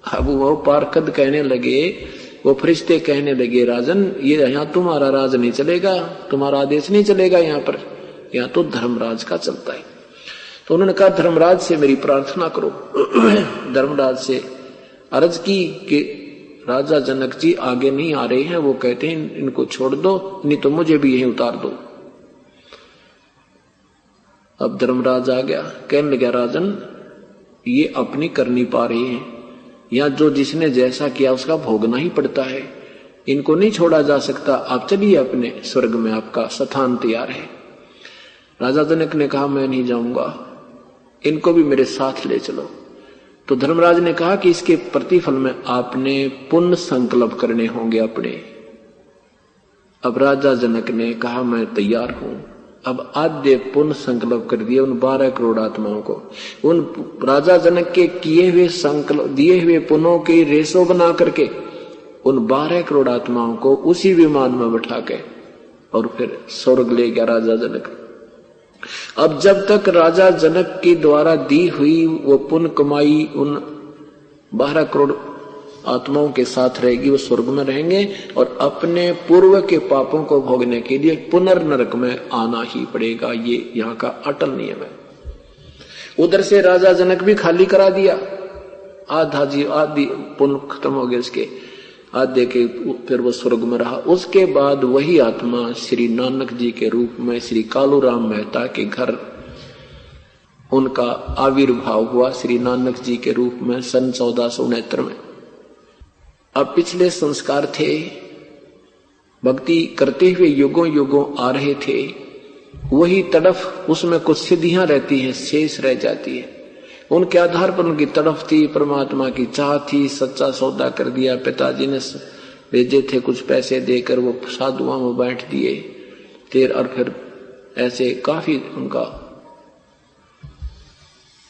[SPEAKER 2] अब वो पार्षद कहने लगे, वो फरिश्ते कहने लगे, राजन ये यहाँ तुम्हारा राज नहीं चलेगा, तुम्हारा आदेश नहीं चलेगा यहाँ पर, यहाँ तो धर्मराज का चलता है। तो उन्होंने कहा धर्मराज से मेरी प्रार्थना करो। धर्मराज से अर्ज की कि राजा जनक जी आगे नहीं आ रहे हैं, वो कहते हैं इनको छोड़ दो, नहीं तो मुझे भी यहीं उतार दो। अब धर्मराज आ गया, कहने लगा राजन ये अपनी कर नहीं पा रहे हैं, या जो जिसने जैसा किया उसका भोगना ही पड़ता है, इनको नहीं छोड़ा जा सकता, आप चलिए अपने स्वर्ग में, आपका स्थान तैयार है। राजा जनक ने कहा मैं नहीं जाऊंगा, इनको भी मेरे साथ ले चलो। तो धर्मराज ने कहा कि इसके प्रतिफल में आपने पुण्य संकल्प करने होंगे अपने। अब राजा जनक ने कहा मैं तैयार हूं। अब आद्य पुण्य संकल्प कर दिए उन 12 करोड़ आत्माओं को। उन राजा जनक के किए हुए संकल्प, दिए हुए पुण्यों की रेशो बना करके उन 12 करोड़ आत्माओं को उसी विमान में बैठा के और फिर स्वर्ग ले गया राजा जनक। अब जब तक राजा जनक के द्वारा दी हुई वो पुण्य कमाई उन 12 करोड़ आत्माओं के साथ रहेगी, वो स्वर्ग में रहेंगे और अपने पूर्व के पापों को भोगने के लिए पुनर्नरक में आना ही पड़ेगा। ये यहाँ का अटल नियम है। उधर से राजा जनक भी खाली करा दिया, आदि पुण्य खत्म हो गए उसके, आधे के फिर वो स्वर्ग में रहा। उसके बाद वही आत्मा श्री नानक जी के रूप में श्री कालूराम मेहता के घर उनका आविर्भाव हुआ, श्री नानक जी के रूप में सन 1469 में। अब पिछले संस्कार थे, भक्ति करते हुए युगों युगों आ रहे थे, वही तड़फ उसमें कुछ सिद्धियां रहती हैं, शेष रह जाती है। उनके आधार पर उनकी तड़फ थी, परमात्मा की चाह थी, सच्चा सौदा कर दिया। पिताजी ने भेजे थे कुछ पैसे देकर, वो साधुओं में बैठ दिए तेर, और फिर ऐसे काफी उनका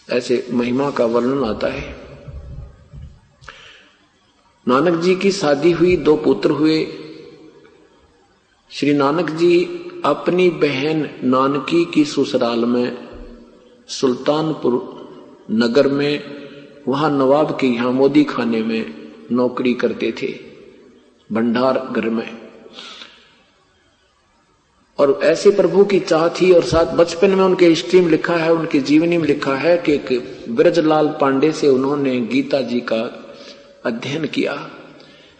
[SPEAKER 2] ऐसे महिमा का वर्णन आता है। नानक जी की शादी हुई, 2 पुत्र हुए। श्री नानक जी अपनी बहन नानकी की ससुराल में सुल्तानपुर नगर में, वहां नवाब के यहां मोदी खाने में नौकरी करते थे, भंडार घर में। और ऐसे प्रभु की चाह थी। और साथ बचपन में उनके हिस्ट्री में लिखा है, उनकी जीवनी में लिखा है कि ब्रजलाल पांडे से उन्होंने गीता जी का अध्ययन किया।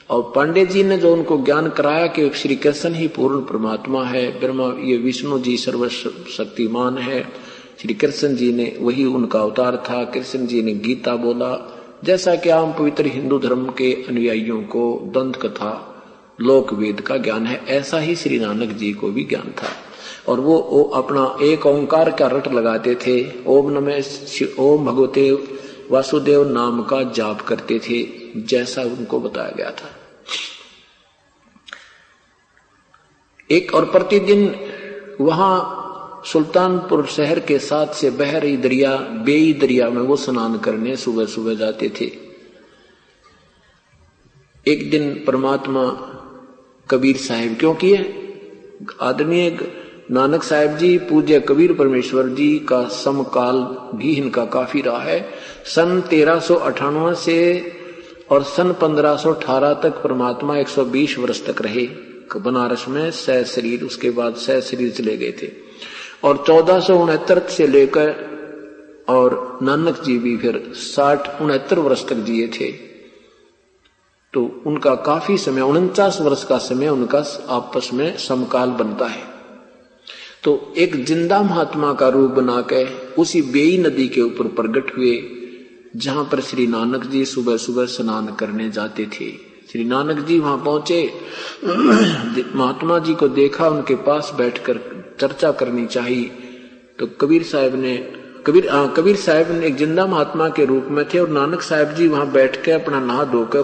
[SPEAKER 2] और पांडे जी ने जो उनको ज्ञान कराया कि श्री कृष्ण ही पूर्ण परमात्मा है, ब्रह्मा ये विष्णु जी सर्वशक्तिमान है, श्री कृष्ण जी ने वही उनका अवतार था, कृष्ण जी ने गीता बोला। जैसा कि आम पवित्र हिंदू धर्म के अनुयायियों को दंत कथा लोक वेद का ज्ञान है, ऐसा ही श्री नानक जी को भी ज्ञान था। और वो अपना एक ओंकार का रट लगाते थे, ओम भगवते वासुदेव नाम का जाप करते थे, जैसा उनको बताया गया था। एक और प्रतिदिन वहां सुल्तानपुर शहर के साथ से बह रही दरिया, बेई दरिया में वो स्नान करने सुबह सुबह जाते थे। एक दिन परमात्मा कबीर साहिब, क्योंकि आदरणीय नानक साहिब जी पूज्य कबीर परमेश्वर जी का समकाल भी इनका काफी रहा है। सन 1398 से और सन 1518 तक परमात्मा 120 वर्ष तक रहे बनारस में सह शरीर, उसके बाद सह शरीर चले गए थे। और 1469 से लेकर और नानक जी भी फिर 60-69 वर्ष तक जिए थे। तो उनका काफी समय, 49 वर्ष का समय उनका आपस में समकाल बनता है। तो एक जिंदा महात्मा का रूप बनाकर उसी बेई नदी के ऊपर प्रकट हुए, जहां पर श्री नानक जी सुबह सुबह स्नान करने जाते थे। श्री नानक जी वहां पहुंचे, महात्मा जी को देखा, उनके पास बैठकर चर्चा करनी चाहिए। तो कबीर साहब ने एक जिंदा महात्मा के रूप में थे और नानक साहब जी वहां बैठ के अपना नहा धोकर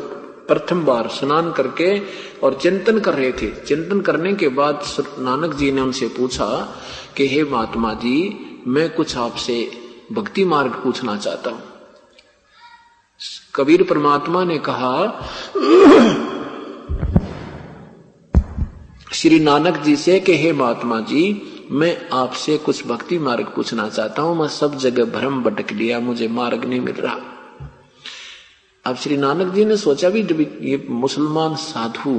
[SPEAKER 2] प्रथम बार स्नान करके और चिंतन कर रहे थे। चिंतन करने के बाद नानक जी ने उनसे पूछा कि हे महात्मा जी, मैं कुछ आपसे भक्ति मार्ग पूछना चाहता हूं। कबीर परमात्मा ने कहा श्री नानक जी से कि हे महात्मा जी, मैं आपसे कुछ भक्ति मार्ग पूछना चाहता हूं। मैं सब जगह भ्रम भटक लिया, मुझे मार्ग नहीं मिल रहा। अब श्री नानक जी ने सोचा भी जब ये मुसलमान साधु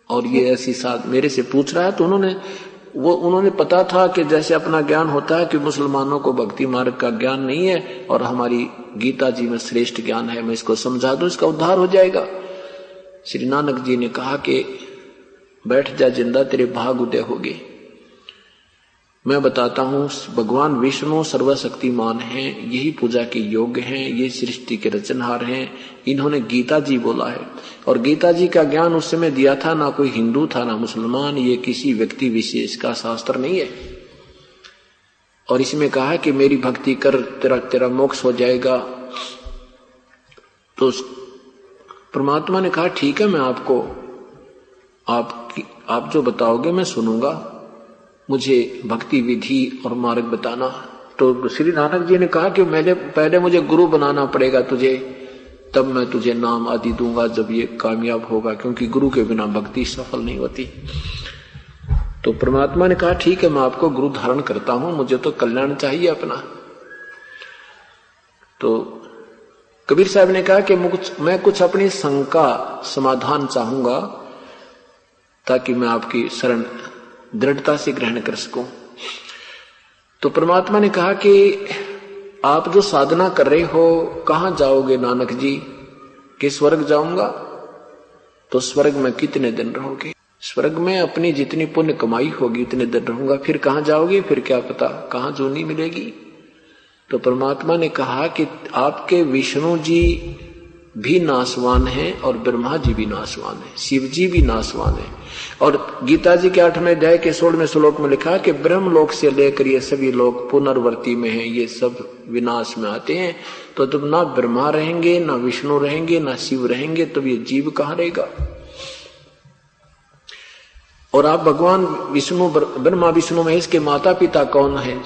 [SPEAKER 2] और ये ऐसी साध मेरे से पूछ रहा है, तो उन्होंने पता था कि जैसे अपना ज्ञान होता है कि मुसलमानों को भक्ति मार्ग का ज्ञान नहीं है और हमारी गीता जी में श्रेष्ठ ज्ञान है, मैं इसको समझा दूं, इसका उद्धार हो जाएगा। श्री नानक जी ने कहा कि बैठ जा जिंदा, तेरे भाग उदय होगे। मैं बताता हूं, भगवान विष्णु सर्वशक्तिमान हैं, यही पूजा के योग्य हैं, ये सृष्टि के रचनहार हैं। इन्होंने गीता जी बोला है और गीता जी का ज्ञान उस समय दिया था, ना कोई हिंदू था ना मुसलमान, ये किसी व्यक्ति विशेष का शास्त्र नहीं है। और इसमें कहा है कि मेरी भक्ति कर, तेरा मोक्ष हो जाएगा। तो परमात्मा ने कहा ठीक है, मैं आप जो बताओगे मैं सुनूंगा, मुझे भक्ति विधि और मार्ग बताना। तो श्री नानक जी ने कहा कि पहले मुझे गुरु बनाना पड़ेगा तुझे, तब मैं तुझे नाम आदि दूंगा जब ये कामयाब होगा, क्योंकि गुरु के बिना भक्ति सफल नहीं होती। तो परमात्मा ने कहा ठीक है, मैं आपको गुरु धारण करता हूं, मुझे तो कल्याण चाहिए अपना। तो कबीर साहब ने कहा कि मैं कुछ अपनी शंका समाधान चाहूंगा ताकि मैं आपकी शरण दृढ़ता से ग्रहण कर सकूं। तो परमात्मा ने कहा कि आप जो साधना कर रहे हो, कहां जाओगे नानक जी? कि स्वर्ग जाऊंगा। तो स्वर्ग में कितने दिन रहोगे? स्वर्ग में अपनी जितनी पुण्य कमाई होगी उतने दिन रहूंगा। फिर कहां जाओगे? फिर क्या पता कहां जोनी मिलेगी। तो परमात्मा ने कहा कि आपके विष्णु जी भी नाशवान हैं और ब्रह्मा जी भी नाशवान है, शिव जी भी नाशवान है। और गीता जी के 8वें अध्याय के 16वें श्लोक में लिखा कि ब्रह्मलोक से लेकर ये सभी लोग पुनर्वर्ती में हैं, ये सब विनाश में आते हैं। तो जब ना ब्रह्मा रहेंगे, ना विष्णु रहेंगे, ना शिव रहेंगे, तब ये जीव कहां रहेगा? और आप भगवान विष्णु, ब्रह्मा विष्णु महेश के माता पिता कौन है?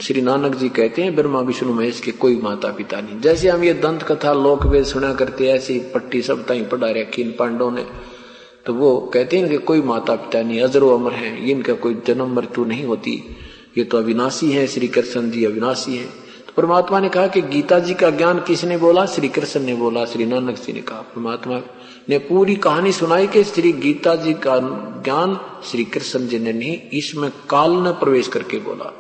[SPEAKER 2] श्री नानक जी कहते हैं ब्रह्मा विष्णु महेश के कोई माता पिता नहीं। जैसे हम ये दंत कथा लोक वेद सुना करते, ऐसी पट्टी सब ताई पढ़ा रखी इन पांडवों ने, तो वो कहते हैं कि कोई माता पिता नहीं, अजरो अमर है, इनका कोई जन्म मृत्यु नहीं होती, ये तो अविनाशी है। श्री कृष्ण जी अविनाशी है। तो परमात्मा ने कहा कि गीता जी का ज्ञान किसने बोला? श्री कृष्ण ने बोला। श्री नानक जी ने कहा, परमात्मा ने पूरी कहानी सुनाई कि श्री गीता जी का ज्ञान श्री कृष्ण जी ने नहीं, इसमें काल ने प्रवेश करके बोला।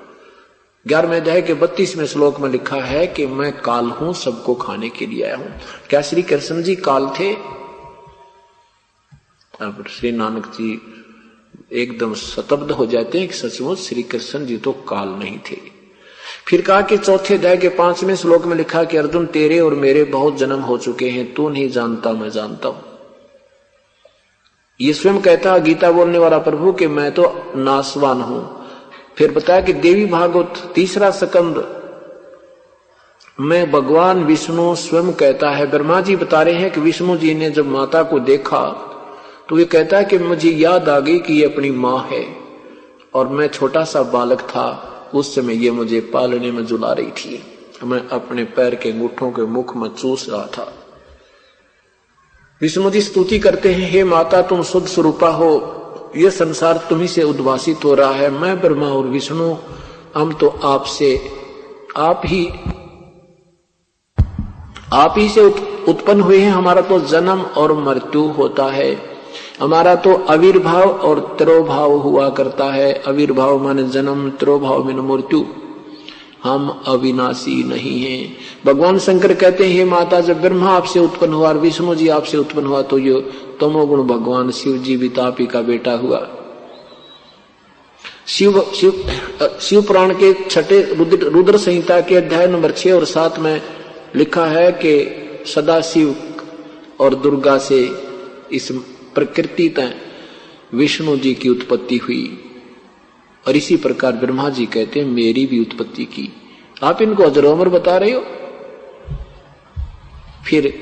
[SPEAKER 2] 11वें अध्याय के 32वें श्लोक में लिखा है कि मैं काल हूं, सबको खाने के लिए आया हूं। क्या श्री कृष्ण जी काल थे? अब श्री नानक जी एकदम स्तब्ध हो जाते हैं कि सचमुच श्री कृष्ण जी तो काल नहीं थे। फिर कहा कि 4थे अध्याय के 5वें श्लोक में लिखा कि अर्जुन, तेरे और मेरे बहुत जन्म हो चुके हैं, तू नहीं जानता, मैं जानता हूं। ये स्वयं कहता गीता बोलने वाला प्रभु कि मैं तो नाशवान हूं। फिर बताया कि देवी भागवत 3रा स्कंद में भगवान विष्णु स्वयं कहता है, ब्रह्मा जी बता रहे हैं कि विष्णु जी ने जब माता को देखा तो ये कहता है कि मुझे याद आ गई कि ये अपनी माँ है और मैं छोटा सा बालक था, उस समय ये मुझे पालने में झुला रही थी, मैं अपने पैर के अंगूठों के मुख में चूस रहा था। विष्णु जी स्तुति करते हैं, हे माता तुम शुद्ध स्वरूपा हो, ये संसार तुम्ही से उद्भासित हो रहा है, मैं ब्रह्मा और विष्णु हम तो आप ही से उत्पन्न हुए हैं। हमारा तो जन्म और मृत्यु होता है, हमारा तो आविर्भाव और तिरोभाव हुआ करता है। आविर्भाव माने जन्म, तिरोभाव माने मृत्यु। हम अविनाशी नहीं हैं। भगवान शंकर कहते हैं, हे माता जब ब्रह्मा आपसे उत्पन्न हुआ और विष्णु जी आपसे उत्पन्न हुआ तो ये तमोगुण भगवान शिव जी भी तापी का बेटा हुआ। शिव पुराण के 6 रुद्र संहिता के अध्याय नंबर 6 और 7 में लिखा है कि सदा शिव और दुर्गा से इस प्रकृति तय विष्णु जी की उत्पत्ति हुई और इसी प्रकार ब्रह्मा जी कहते हैं मेरी भी उत्पत्ति की। आप इनको अजरोमर बता रहे हो। फिर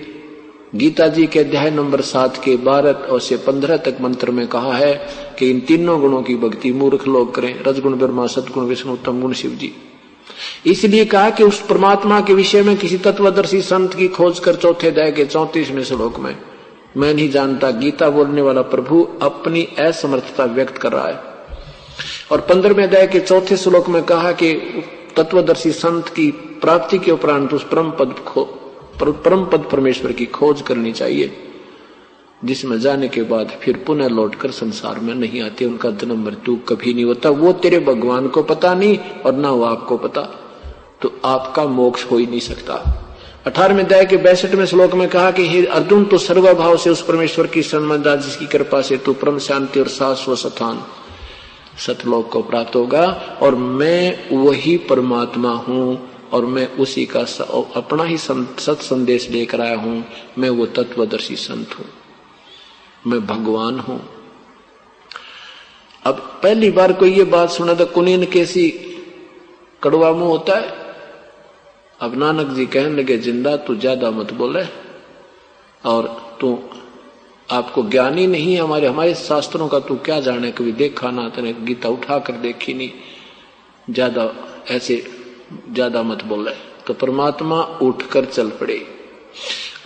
[SPEAKER 2] गीता जी के अध्याय नंबर 7 के 12 और से 15 तक मंत्र में कहा है कि इन तीनों गुणों की भक्ति मूर्ख लोग करें, रजगुण ब्रह्मा, सतगुण विष्णु, उत्तम गुण शिव जी। इसलिए कहा कि उस परमात्मा के विषय में किसी तत्वदर्शी संत की खोज कर 4थे अध्याय के 34वें श्लोक में मैं नहीं जानता। गीता बोलने वाला प्रभु अपनी असमर्थता व्यक्त कर रहा है। और 15वें अध्याय के 4थे श्लोक में कहा कि तत्वदर्शी संत की प्राप्ति के उपरांत उस परम पद परमेश्वर की खोज करनी चाहिए, जिसमें जाने के बाद फिर पुनः लौटकर संसार में नहीं आते, उनका जन्म मृत्यु कभी नहीं होता। वो तेरे भगवान को पता नहीं और ना वो आपको पता, तो आपका मोक्ष हो ही नहीं सकता। 18वें अध्याय के 62वें श्लोक में कहा कि हे अर्जुन, तो सर्वभाव से उस परमेश्वर की शरण में जा, जिसकी कृपा से तू परम शांति और शाश्वत स्थान सतलोक को प्राप्त होगा। और मैं वही परमात्मा हूं और मैं उसी का अपना ही सत संदेश लेकर आया हूं। मैं वो तत्वदर्शी संत हूं, मैं भगवान हूं। अब पहली बार कोई ये बात सुना तो कुनीन कैसी कड़वा मुंह होता है। अब नानक जी कहने लगे, जिंदा तू ज्यादा मत बोले, और तू आपको ज्ञान ही नहीं हमारे शास्त्रों का, तू क्या जाने, कभी देखा ना, तेने गीता उठा कर देखी नहीं, ज्यादा ऐसे ज्यादा मत बोले। तो परमात्मा उठकर चल पड़े।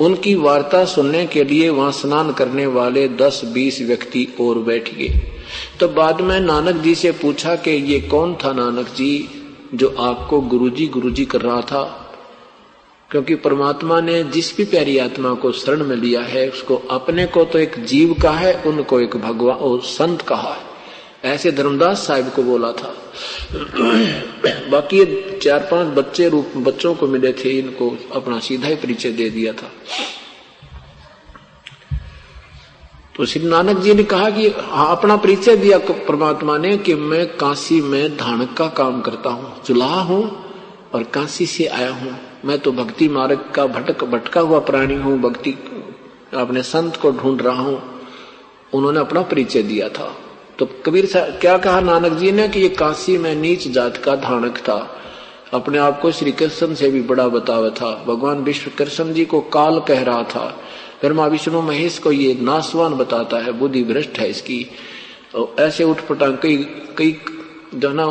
[SPEAKER 2] उनकी वार्ता सुनने के लिए वहां स्नान करने वाले 10-20 व्यक्ति और बैठ गए। तो बाद में नानक जी से पूछा कि ये कौन था नानक जी जो आपको गुरुजी कर रहा था? क्योंकि परमात्मा ने जिस भी प्यारी आत्मा को शरण में लिया है, उसको अपने को तो एक जीव कहा है, उनको एक भगवान और संत कहा है। ऐसे धर्मदास साहिब को बोला था। बाकी 4-5 बच्चों को मिले थे, इनको अपना सीधा ही परिचय दे दिया था। तो श्री नानक जी ने कहा कि अपना परिचय दिया परमात्मा ने कि मैं काशी में धानक का काम करता हूँ, जुलाहा हूँ और काशी से आया हूँ। मैं तो भक्ति मार्ग का भटका हुआ प्राणी हूँ, भक्ति अपने संत को ढूंढ रहा हूँ। उन्होंने अपना परिचय दिया था। तो कबीर साहब क्या कहा नानक जी ने कि ये काशी में नीच जात का धानक था, अपने आप को श्री कृष्ण से भी बड़ा बतावा था। भगवान विश्व कृष्ण जी को काल कह रहा था, ब्रह्मा विष्णु महेश को ये नासवान बताता है, बुद्धि भ्रष्ट है इसकी। तो ऐसे उठपटांग कई जो ना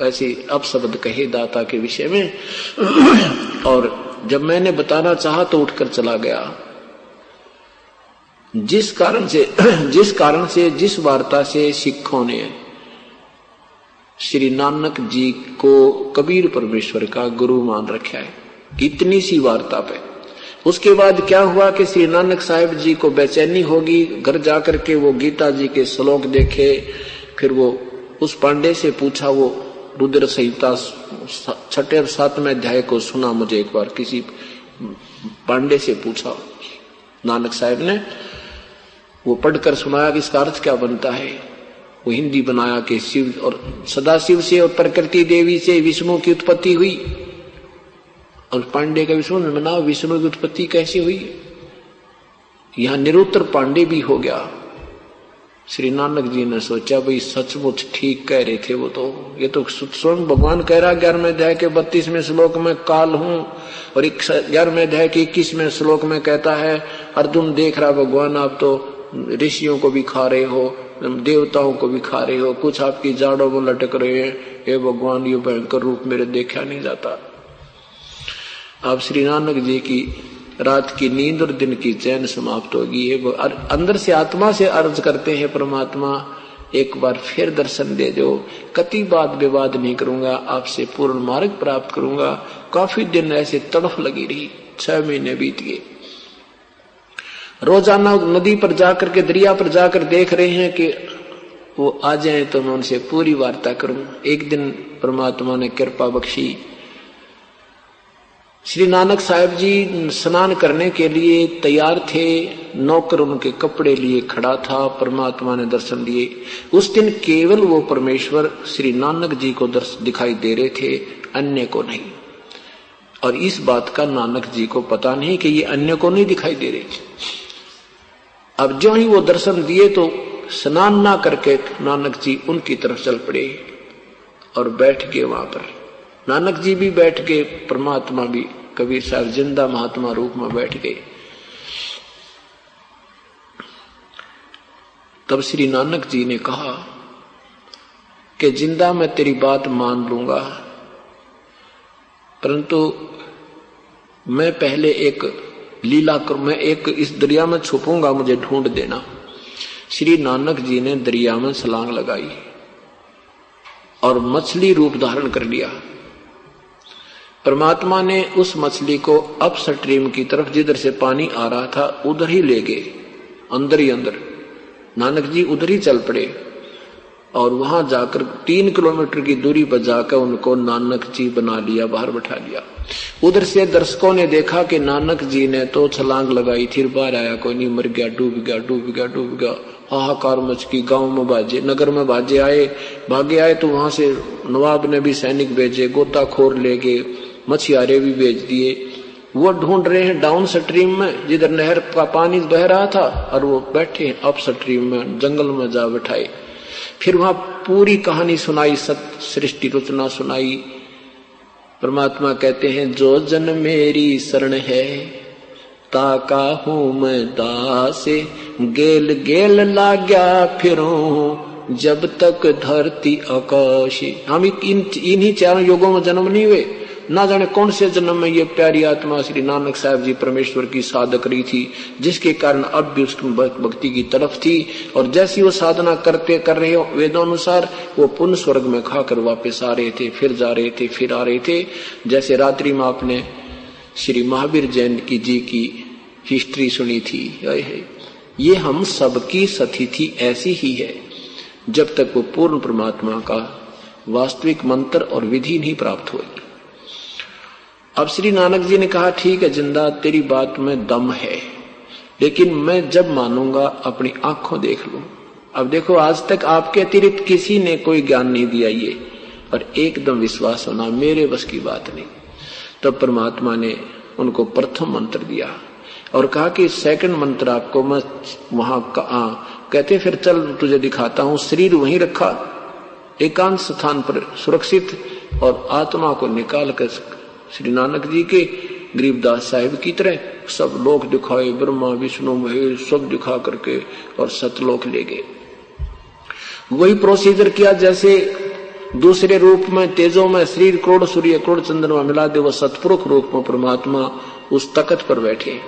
[SPEAKER 2] ऐसे अपशब्द कहे दाता के विषय में। और जब मैंने बताना चाहा तो उठकर चला गया। जिस कारण से जिस वार्ता से सिखों ने श्री नानक जी को कबीर परमेश्वर का गुरु मान रखा है, इतनी सी वार्ता पे। उसके बाद क्या हुआ कि श्री नानक साहिब जी को बेचैनी होगी, घर जाकर के वो गीता जी के श्लोक देखे। फिर वो उस पांडे से पूछा, वो रुद्र संहिता 6 और 7वें अध्याय को सुना मुझे एक बार, किसी पांडे से पूछा नानक साहिब ने, वो पढ़कर सुनाया कि इसका अर्थ क्या बनता है। वो हिंदी बनाया कि शिव और सदाशिव से और प्रकृति देवी से विष्णु की उत्पत्ति हुई। और पांडे का विष्णु ने मना, विष्णु की उत्पत्ति कैसे हुई? यहां निरुत्तर पांडे भी हो गया। श्री नानक जी ने सोचा भाई सचमुच ठीक कह रहे थे वो तो, ये तो स्वयं भगवान कह रहा 11वें अध्याय के 32वें श्लोक में काल हूं, और 11वें अध्याय के 21वें श्लोक में कहता है अर्जुन देख रहा भगवान आप तो ऋषियों को भी खा रहे हो, देवताओं को भी खा रहे हो, कुछ आपकी जाड़ों में लटक रहे हैं, हे भगवान ये भयंकर रूप मेरे देखा नहीं जाता। अब श्री नानक जी की रात की नींद और दिन की चैन समाप्त होगी। अंदर से आत्मा से अर्ज करते हैं, परमात्मा एक बार फिर दर्शन दे दो, कति वाद विवाद नहीं करूंगा, आपसे पूर्ण मार्ग प्राप्त करूंगा। काफी दिन ऐसे तड़फ लगी रही, 6 महीने बीत गए। रोजाना नदी पर जाकर के, दरिया पर जाकर देख रहे हैं कि वो आ जाए तो मैं उनसे पूरी वार्ता करूं। एक दिन परमात्मा ने कृपा बख्शी, श्री नानक साहिब जी स्नान करने के लिए तैयार थे, नौकर उनके कपड़े लिए खड़ा था, परमात्मा ने दर्शन दिए। उस दिन केवल वो परमेश्वर श्री नानक जी को दिखाई दे रहे थे, अन्य को नहीं। और इस बात का नानक जी को पता नहीं कि ये अन्य को नहीं दिखाई दे रहे थे। अब जो ही वो दर्शन दिए तो स्नान ना करके नानक जी उनकी तरफ चल पड़े और बैठ गए वहां पर। नानक जी भी बैठ गए, परमात्मा भी, कबीर साहब जिंदा महात्मा रूप में बैठ गए। तब श्री नानक जी ने कहा कि जिंदा मैं तेरी बात मान लूंगा, परंतु मैं पहले एक लीला कर, मैं एक इस दरिया में छुपूंगा, मुझे ढूंढ देना। श्री नानक जी ने दरिया में छलांग लगाई और मछली रूप धारण कर लिया। परमात्मा ने उस मछली को अप स्ट्रीम की तरफ, जिधर से पानी आ रहा था उधर ही ले गए, अंदर ही अंदर। नानक जी उधर ही चल पड़े और वहां जाकर 3 किलोमीटर की दूरी पर जाकर उनको नानक जी बना लिया, बाहर बैठा लिया। उधर से दर्शकों ने देखा कि नानक जी ने तो छलांग लगाई थी, बाहर आया कोई नहीं, मर गया, डूब गया, डूब गया, डूब गया। हाहाकार मच की, गांव में बाजे, नगर में बाजे आए, भागे आए। तो वहां से नवाब ने भी सैनिक भेजे, गोताखोर ले गए, मछियारे भी भेज दिए। वो ढूंढ रहे हैं डाउन स्ट्रीम में, जिधर नहर का पानी बह रहा था, और वो बैठे अप स्ट्रीम में, जंगल में जा बैठाए। फिर वहां पूरी कहानी सुनाई, सृष्टि रचना सुनाई। परमात्मा कहते हैं, जो जन मेरी शरण है ताका हूं मैं दासे, गेल गेल लाग्या फिरूं जब तक धरती आकाश। हम इन्हीं चारों युगों में जन्म नहीं हुए, ना जाने कौन से जन्म में ये प्यारी आत्मा श्री नानक साहब जी परमेश्वर की साधक रही थी, जिसके कारण अब भी उसकी भक्ति की तरफ थी। और जैसी वो साधना कर रहे हो वेदों अनुसार, वो पुण्य स्वर्ग में खाकर वापस आ रहे थे, फिर जा रहे थे, फिर आ रहे थे। जैसे रात्रि में आपने श्री महावीर जैन जी की हिस्ट्री सुनी थी, ये हम सबकी स्थिति ऐसी ही है जब तक वो पूर्ण परमात्मा का वास्तविक मंत्र और विधि नहीं प्राप्त होगी। अब श्री नानक जी ने कहा, ठीक है जिंदा, तेरी बात में दम है, लेकिन मैं जब मानूंगा अपनी आंखों देख लूं। अब देखो, आज तक आपके अतिरिक्त किसी ने कोई ज्ञान नहीं दिया ये, और एकदम विश्वास होना मेरे बस की बात नहीं। तब परमात्मा ने उनको प्रथम मंत्र दिया और कहा कि सेकंड मंत्र आपको मैं वहां कहते, फिर चल तुझे दिखाता हूं। शरीर वहीं रखा एकांत स्थान पर सुरक्षित, और आत्मा को निकाल कर श्री नानक जी के गरीबदास साहिब की तरह सब लोक दिखाए, ब्रह्मा विष्णु महेश सब दिखा करके, और सतलोक ले गए। वही प्रोसीजर किया जैसे दूसरे रूप में तेजों में शरीर करोड़ सूर्य करोड़ चंद्रमा मिला दे, वो सतपुरुष रूप में परमात्मा उस तख्त पर बैठे।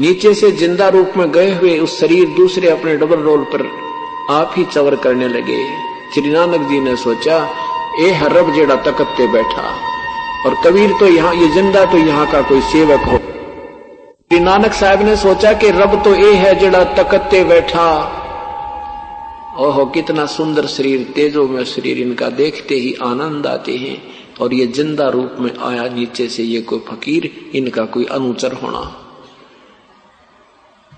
[SPEAKER 2] नीचे से जिंदा रूप में गए हुए उस शरीर दूसरे अपने डबल रोल पर आप ही चवर करने लगे। श्री नानक जी ने सोचा, ए हरब जेड़ा तख्त पे बैठा, और कबीर तो यहाँ, ये जिंदा तो यहाँ का कोई सेवक हो। श्री नानक साहब ने सोचा कि रब तो ये है जेड़ा तख्त पे बैठा। ओहो, कितना सुंदर शरीर, तेजो में शरीर, इनका देखते ही आनंद आते हैं। और ये जिंदा रूप में आया नीचे से, ये कोई फकीर, इनका कोई अनुचर होना,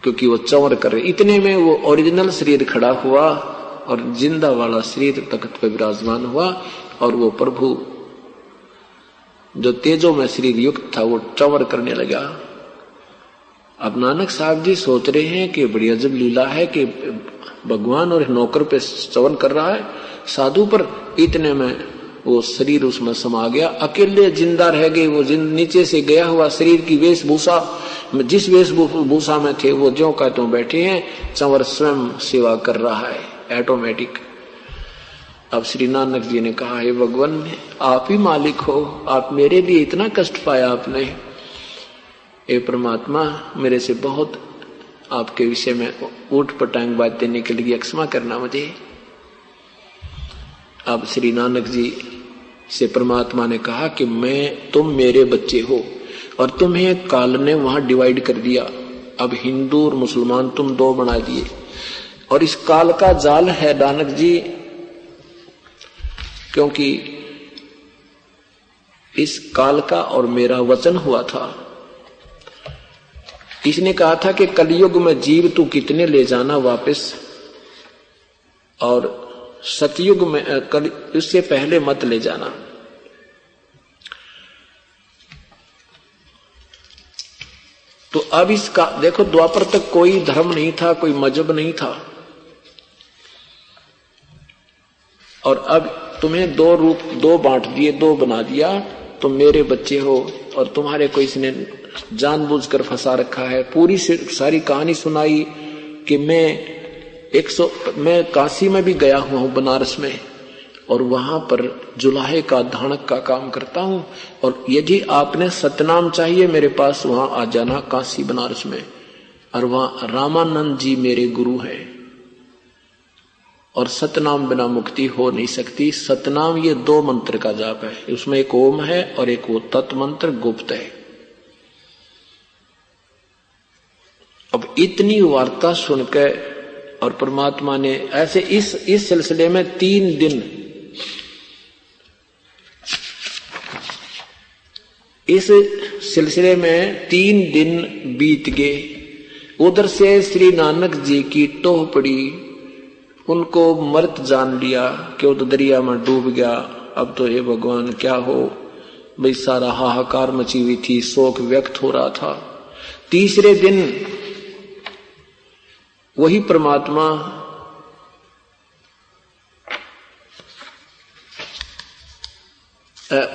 [SPEAKER 2] क्योंकि वो चंवर कर रहे। इतने में वो ओरिजिनल शरीर खड़ा हुआ और जिंदा वाला शरीर तख्त पर विराजमान हुआ, और वो प्रभु जो तेजो में शरीर युक्त था वो चंवर करने लगा। अब नानक साहब जी सोच रहे हैं कि बड़ी अजब लीला है कि भगवान और नौकर पे चंवर कर रहा है, साधु पर। इतने में वो शरीर उसमें समा गया, अकेले जिंदा रह गए। वो नीचे से गया हुआ शरीर की वेशभूषा, जिस वेशभूषा में थे वो ज्यों का त्यों बैठे हैं, चंवर स्वयं सेवा कर रहा है ऑटोमेटिक। अब श्री नानक जी ने कहा, हे भगवान, आप ही मालिक हो, आप मेरे लिए इतना कष्ट पाया आपने। हे परमात्मा, मेरे से बहुत आपके विषय में ऊट पटांग बात देने के लिए क्षमा करना मुझे। अब श्री नानक जी से परमात्मा ने कहा कि तुम मेरे बच्चे हो, और तुम्हें काल ने वहां डिवाइड कर दिया। अब हिंदू और मुसलमान तुम दो बना दिए, और इस काल का जाल है नानक जी, क्योंकि इस काल का और मेरा वचन हुआ था। इसने कहा था कि कलयुग में जीव तू कितने ले जाना वापस, और सतयुग में इससे पहले मत ले जाना। तो अब इसका देखो, द्वापर तक कोई धर्म नहीं था, कोई मजहब नहीं था, और अब तुम्हें दो रूप, दो बांट दिए, दो बना दिया। तुम मेरे बच्चे हो, और तुम्हारे को इसने जानबूझकर फंसा रखा है। पूरी सारी कहानी सुनाई कि मैं काशी में भी गया हुआ हूं, बनारस में, और वहां पर जुलाहे का धानक का काम करता हूं। और यदि आपने सतनाम चाहिए मेरे पास वहां आ जाना, काशी बनारस में, और वहां रामानंद जी मेरे गुरु हैं। और सतनाम बिना मुक्ति हो नहीं सकती। सतनाम ये 2 मंत्र का जाप है, उसमें एक ओम है और एक वो तत् मंत्र गुप्त है। अब इतनी वार्ता सुनकर और परमात्मा ने ऐसे इस सिलसिले में 3 दिन, इस सिलसिले में 3 दिन बीत गए। उधर से श्री नानक जी की टोह पड़ी, उनको मर्त जान लिया कि वो तो दरिया में डूब गया। अब तो हे भगवान क्या हो भाई, सारा हाहाकार मची हुई थी, शोक व्यक्त हो रहा था। तीसरे दिन वही परमात्मा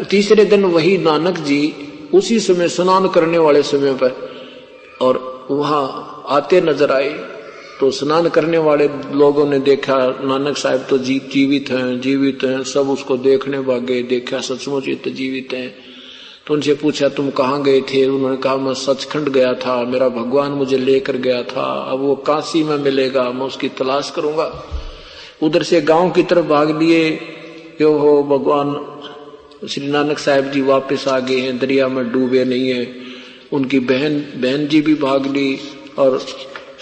[SPEAKER 2] तीसरे दिन वही नानक जी उसी समय स्नान करने वाले समय पर और वहां आते नजर आए। तो स्नान करने वाले लोगों ने देखा नानक साहब तो जीवित हैं, सब उसको देखने भागे, देखा सचमुच ये तो जीवित हैं। तो उनसे पूछा तुम कहाँ गए थे? उन्होंने कहा मैं सचखंड गया था, मेरा भगवान मुझे लेकर गया था, अब वो काशी में मिलेगा, मैं उसकी तलाश करूंगा। उधर से गांव की तरफ भाग लिए, यो हो भगवान श्री नानक साहब जी वापस आ गए हैं, दरिया में डूबे नहीं है। उनकी बहन जी भी भाग ली और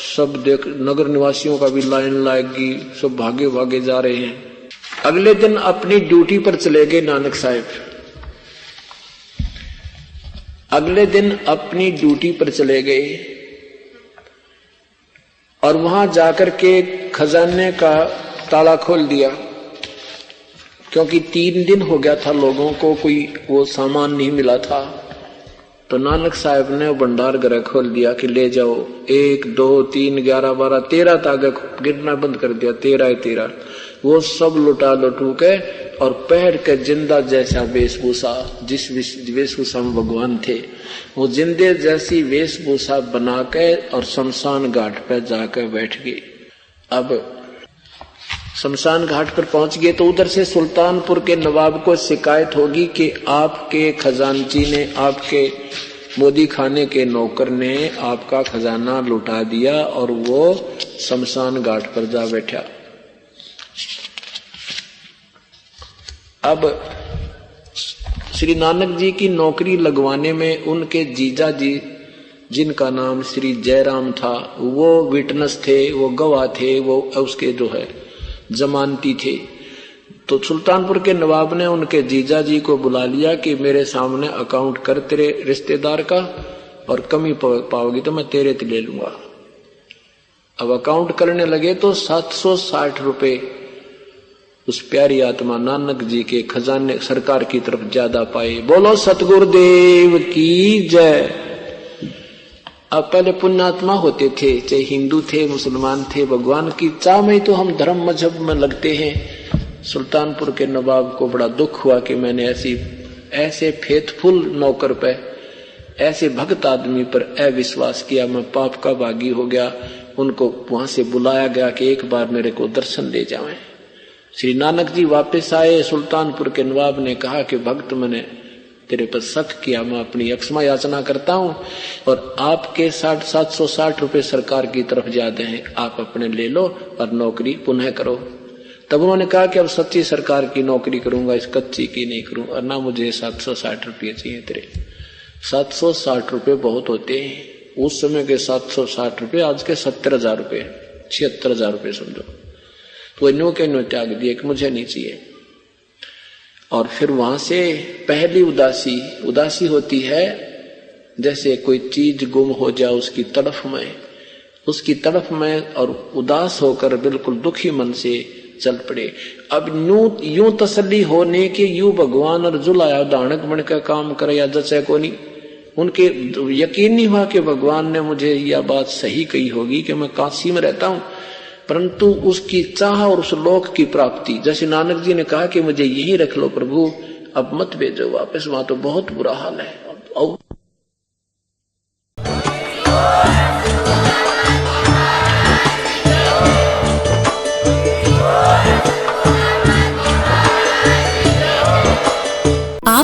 [SPEAKER 2] सब देख नगर निवासियों का भी लाइन लाएगी, सब भागे भागे जा रहे हैं। अगले दिन अपनी ड्यूटी पर चले गए नानक साहब। अगले दिन अपनी ड्यूटी पर चले गए और वहां जाकर के खजाने का ताला खोल दिया, क्योंकि 3 दिन हो गया था लोगों को कोई वो सामान नहीं मिला था। तो नानक साहब ने भंडार घर खोल दिया कि ले जाओ, 1 2 3 11 12 13 तक गिरना बंद कर दिया, 13 वो सब लुटा लुटू के और पहन के जिंदा जैसा वेशभूषा, जिस वेशभूषा में भगवान थे वो जिंदे जैसी वेशभूषा बना के और शमशान घाट पर जाकर बैठ गए। अब शमशान घाट पर पहुंच गए तो उधर से सुल्तानपुर के नवाब को शिकायत होगी कि आपके खजानची ने, आपके मोदी खाने के नौकर ने आपका खजाना लुटा दिया और वो शमशान घाट पर जा बैठा। अब श्री नानक जी की नौकरी लगवाने में उनके जीजा जी, जिनका नाम श्री जयराम था, वो विटनेस थे, वो गवाह थे, वो उसके जो है जमानती थे। तो सुल्तानपुर के नवाब ने उनके जीजा जी को बुला लिया कि मेरे सामने अकाउंट कर तेरे रिश्तेदार का, और कमी पाओगी तो मैं तेरे ले लूंगा। अब अकाउंट करने लगे तो 760 रुपए उस प्यारी आत्मा नानक जी के खजाने सरकार की तरफ ज्यादा पाए। बोलो सतगुरुदेव की जय। अब पहले पुण्यात्मा होते थे, चाहे हिंदू थे मुसलमान थे, भगवान की चाह में तो हम धर्म मजहब में लगते हैं। सुल्तानपुर के नवाब को बड़ा दुख हुआ कि मैंने ऐसे फेथफुल नौकर पे, ऐसे भक्त आदमी पर अविश्वास किया, मैं पाप का भागी हो गया। उनको वहां से बुलाया गया कि एक बार मेरे को दर्शन दे जाएं। श्री नानक जी वापस आए। सुल्तानपुर के नवाब ने कहा कि भक्त मैंने तेरे पर शक किया, मैं अपनी क्षमा याचना करता हूं और आपके 760 रुपए सरकार की तरफ ज्यादा हैं, आप अपने ले लो और नौकरी पुनः करो। तब उन्होंने कहा कि अब सच्ची सरकार की नौकरी करूंगा, इस कच्ची की नहीं करूंगा, और ना मुझे 760 रुपये चाहिए तेरे। 760 रुपये बहुत होते हैं उस समय के, 760 रुपये आज के 70,000 रुपये, 76,000 रुपये समझो। तो इन्हों के इन्हों त्याग दिए कि मुझे नहीं चाहिए। और फिर वहां से पहली उदासी होती है, जैसे कोई चीज गुम हो जाए उसकी तड़फ में और उदास होकर बिल्कुल दुखी मन से चल पड़े। अब यूं तसल्ली होने के यूं भगवान और जुलाया दानक बन का काम करे या जैसे को नहीं, उनके यकीन नहीं हुआ कि भगवान ने मुझे यह बात सही कही होगी कि मैं काशी में रहता हूं, परंतु उसकी चाह और उस लोक की प्राप्ति, जैसे नानक जी ने कहा कि मुझे यहीं रख लो प्रभु, अब मत भेजो वापस, वहां तो बहुत बुरा हाल है।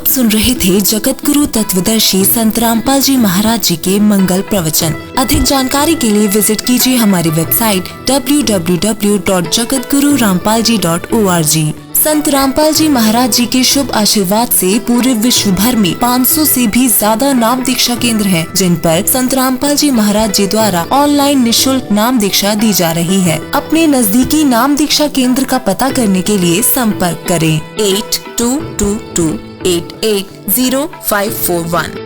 [SPEAKER 3] आप सुन रहे थे जगत गुरु तत्वदर्शी संत रामपाल जी महाराज जी के मंगल प्रवचन। अधिक जानकारी के लिए विजिट कीजिए हमारी वेबसाइट www.jagatgururampalji.org। संत रामपाल जी महाराज जी के शुभ आशीर्वाद से पूरे विश्व भर में 500 से भी ज्यादा नाम दीक्षा केंद्र हैं, जिन पर संत रामपाल जी महाराज जी द्वारा ऑनलाइन निशुल्क नाम दीक्षा दी जा रही है। अपने नजदीकी नाम दीक्षा केंद्र का पता करने के लिए संपर्क करें 8222880541।